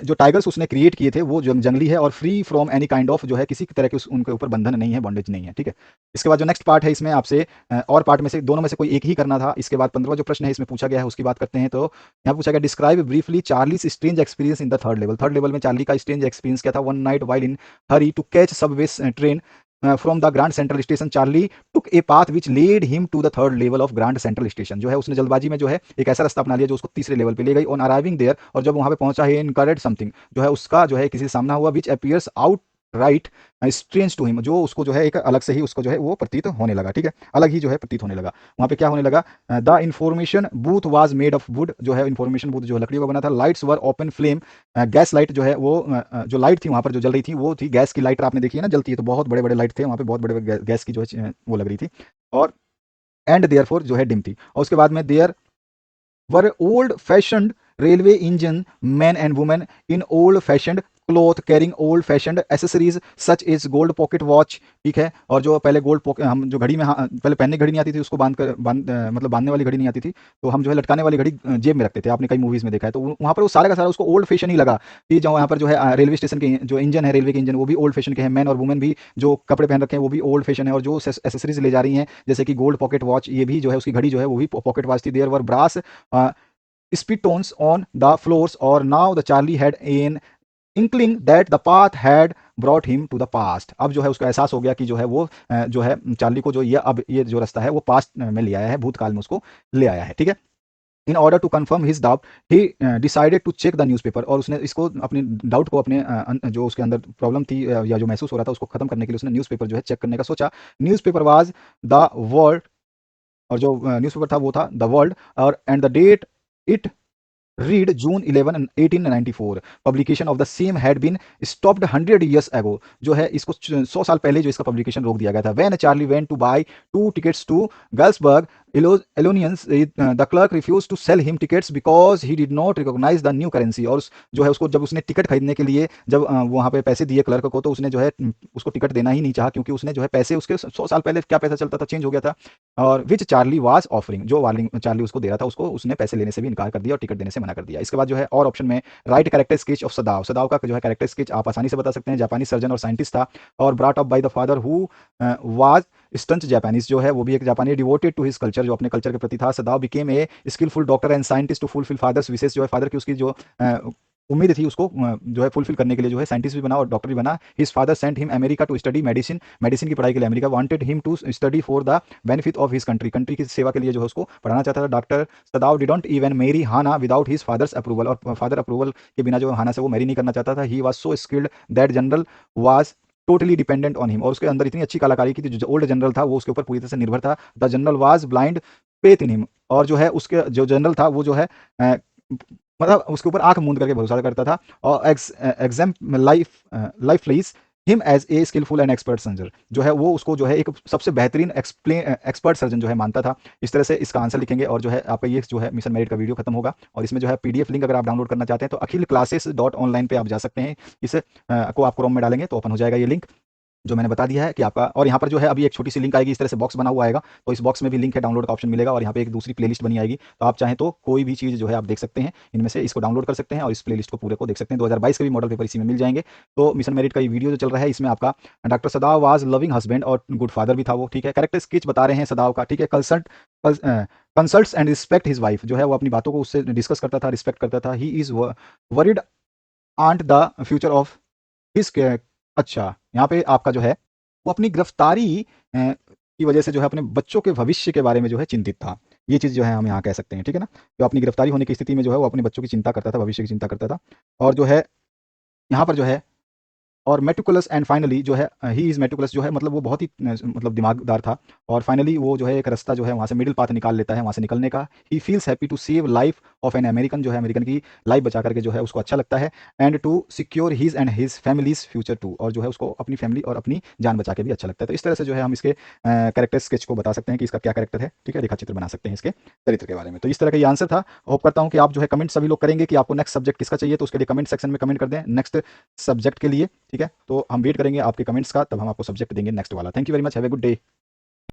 जो टाइगर्स उसने क्रिएट किए थे वो जंगली है और free from any kind of, जो है किसी तरह के उनके ऊपर बंधन नहीं है, बॉन्डेज नहीं है, ठीक है। इसके बाद जो नेक्स्ट पार्ट है इसमें आपसे और पार्ट में से दोनों में से कोई एक ही करना था। इसके बाद 15वां जो प्रश्न है इसमें पूछा गया है उसकी बात करते हैं। तो यहाँ पूछा गया, describe briefly Charlie's strange experience in the third level. Third level में चार्ली का स्ट्रेंज एक्सपीरियंस क्या था। One night while in hurry to catch subway train from the Grand Central Station, Charlie took a path which led him to the third level of Grand Central Station, जो है उसने जल्दबाजी में जो है एक ऐसा रास्ता अपना लिया जो उसको तीसरे लेवल पे ले गई। ऑन अराइविंग देयर, और जब वहां पे पहुंचा है, इनकरेड समथिंग, जो है उसका जो है किसी से सामना हुआ, which appears outright strange to him, जो उसको जो है एक अलग से ही उसको जो है वो प्रतीत होने लगा, ठीक है, अलग ही जो है प्रतीत होने लगा। वहां पे क्या होने लगा, the information booth was made of would, जो है इंफॉर्मेशन बूथ जो है लकड़ियों का बना था। लाइट्स वर ओपन फ्लेम, गैस लाइट जो है वो जो लाइट थी वहां पर जो जल रही थी वो थी गैस की लाइट, आपने देखी है ना जलती है, तो बहुत बड़े बड़े लाइट थे वहां पे, बहुत बड़े बड़े गैस की जो है वो लग रही थी। और एंड देयर फोर जो है डिम थी, और उसके बाद में there were old fashioned railway engine, man and women in old fashioned cloth carrying old fashioned accessories such is gold pocket watch, ठीक है। और जो पहले गोल्ड पॉकेट, हम जो घड़ी में पहले पहनने की घड़ी नहीं आती थी उसको मतलब बांधने वाली घड़ी नहीं आती थी, तो हम जो है लटकाने वाली घड़ी जेब में रखते थे, आपने कई मूवीज में देखा है। तो वहां पर वो सारा का सारा उसको ओल्ड फैशन ही लगा कि जो यहाँ पर जो है रेलवे स्टेशन के जो इंजन है, रेलवे के इंजन, वो भी ओल्ड फैशन के हैं, मैन और वुमेन भी जो कपड़े पहन रखे हैं वो भी ओल्ड फैशन है, और जो एसेसरीज ले जा रही हैं जैसे कि गोल्ड पॉकेट वॉच, ये भी जो है उसकी घड़ी जो है वो भी पॉकेट वॉच थी। There were brass spittoons on the floors, or now the Charlie had an inkling that the path had brought him to the past। अब जो है उसको एहसास हो गया कि जो है वो जो है चार्ली को जो ये अब ये जो रास्ता है वो पास्ट में ले आया है, भूतकाल में उसको ले आया है, ठीक है। In order to confirm his doubt he decided to check the newspaper, और उसने इसको अपने डाउट को अपने जो उसके अंदर प्रॉब्लम थी या जो महसूस हो रहा था उसको खत्म करने के लिए उसने न्यूज़पेपर जो है चेक करने का सोचा। न्यूज़पेपर वाज द वर्ल्ड, और जो न्यूज़पेपर था वो था द वर्ल्ड, और and the date it read June 11 1894, publication of the same had been stopped 100 years ago, जो है इसको 100 साल पहले जो इसका पब्लिकेशन रोक दिया गया था। When Charlie went to buy 2 tickets to Galsburg Elonians, the clerk refused to sell him tickets because he did not recognize the new currency, और जो है उसको जब उसने टिकट खरीदने के लिए जब वहां पे पैसे दिए क्लर्क को, तो उसने जो है उसको टिकट देना ही नहीं चाहा, क्योंकि उसने जो है पैसे उसके 100 साल पहले क्या पैसा चलता था चेंज हो गया था। और विच चार्ली वाज ऑफरिंग, जो वार्लिंग चार्ली उसको दे रहा था उसको उसने पैसे लेने से भी इनकार कर दिया और टिकट देने से मना कर दिया। इसके बाद जो है और ऑप्शन में राइट कैरेक्टर स्केच ऑफ सदाव, सदाव का जो है कैरेक्टर स्केच आप आसानी से बता सकते हैं, जापानी सर्जन और साइंटिस्ट था, और brought up by the father who was staunch Japanese, जो है वो भी एक जापानी, डिवोटेड टू हिज कल्चर, जो अपने कल्चर के प्रति था। Sadao became a skilful doctor and scientist to fulfil father's wishes, जो है फादर की उसकी जो उम्मीद थी उसको जो है फुलफिल करने के लिए जो है साइंटिस्ट भी बना और डॉक्टर भी बना। His father sent him America to study medicine, medicine की पढ़ाई के लिए America, wanted him to study for the benefit of his country, country की सेवा के लिए जो है उसको पढ़ाना चाहता था। Doctor Sadao didn't even marry Hana without his father's approval, और फादर अप्रूवल के बिना जो हाना से वो मैरी नहीं करना चाहता था। ही was so skilled that general was totally dependent on him, और उसके अंदर इतनी अच्छी कलाकारी की थी, जो ओल्ड जनरल था वो उसके ऊपर पूरी तरह से निर्भर था। The general was blind faith in him, और जो है उसके जो जनरल था वो जो है मतलब उसके ऊपर आंख मूंद करके भरोसा करता था। और exam life please him as a skillful and expert surgeon, जो है वो उसको जो है एक सबसे बेहतरीन एक्सपर्ट सर्जन जो है मानता था। इस तरह से इसका आंसर लिखेंगे, और जो है आपका ये जो है मिशन मेरिट का वीडियो खत्म होगा, और इसमें जो है पीडीएफ लिंक अगर आप डाउनलोड करना चाहते हैं तो अखिल क्लासेस.online पे आप जा सकते हैं, इसे को आप क्रोम में डालेंगे तो ओपन हो जाएगा ये लिंक। जो मैंने बता दिया है कि आपका, और यहाँ पर जो है अभी एक छोटी सी लिंक आएगी, इस तरह से बॉक्स बना हुआ आएगा, तो इस बॉक्स में भी लिंक है, डाउनलोड का ऑप्शन मिलेगा, और यहाँ पे एक दूसरी प्लेलिस्ट बनी आएगी, तो आप चाहें तो कोई भी चीज़ जो है आप देख सकते हैं, इनमें से इसको डाउनलोड कर सकते हैं और इस प्लेलिस्ट को पूरे को देख सकते हैं। 2022 के भी मॉडल पेपर इसी में मिल जाएंगे। तो मिशन मेरिट का ये वीडियो जो चल रहा है, इसमें आपका डॉक्टर सदाव वाज लविंग हस्बैंड और गुड फादर भी था वो, ठीक है। कैरेक्टर स्केच बता रहे हैं सदाव का, ठीक है। Consults and respect his wife, जो है वो अपनी बातों को उससे डिस्कस करता था, रिस्पेक्ट करता था। He is worried aunt the future of his, अच्छा, यहाँ पे आपका जो है वो अपनी गिरफ्तारी की वजह से जो है अपने बच्चों के भविष्य के बारे में जो है चिंतित था। ये चीज़ जो है हम यहाँ कह सकते हैं, ठीक है ना। तो अपनी गिरफ्तारी होने की स्थिति में जो है वो अपने बच्चों की चिंता करता था, भविष्य की चिंता करता था। और जो है यहाँ पर जो है, और मेटिकुलस एंड फाइनली जो है ही इज़ मेटिकुलस, जो है मतलब वो बहुत ही मतलब दिमागदार था। और फाइनली वो जो है एक रास्ता जो है वहाँ से मिडिल पाथ निकाल लेता है, वहाँ से निकलने का। He feels happy to save life of an American, जो है अमेरिकन की लाइफ बचा करके जो है उसको अच्छा लगता है। And to secure his and his family's future too, और जो है उसको अपनी फैमिली और अपनी जान बचा के भी अच्छा लगता है। तो इस तरह से जो है हम इसके कैरेक्टर स्केच को बता सकते हैं कि इसका क्या कैरेक्टर है, ठीक है। रेखा चित्र बना सकते हैं इसके चरित्र के बारे में। तो इस तरह का ये आंसर था। होप करता हूँ कि आप जो है कमेंट सभी लोग करेंगे कि आपको नेक्स्ट सब्जेक्ट किसका चाहिए, तो उसके लिए कमेंट सेक्शन में कमेंट कर दें नेक्स्ट सब्जेक्ट के लिए, ठीक है। तो हम वेट करेंगे आपके कमेंट्स का, तब हम आपको सब्जेक्ट देंगे नेक्स्ट वाला। Thank you very much, have a good day.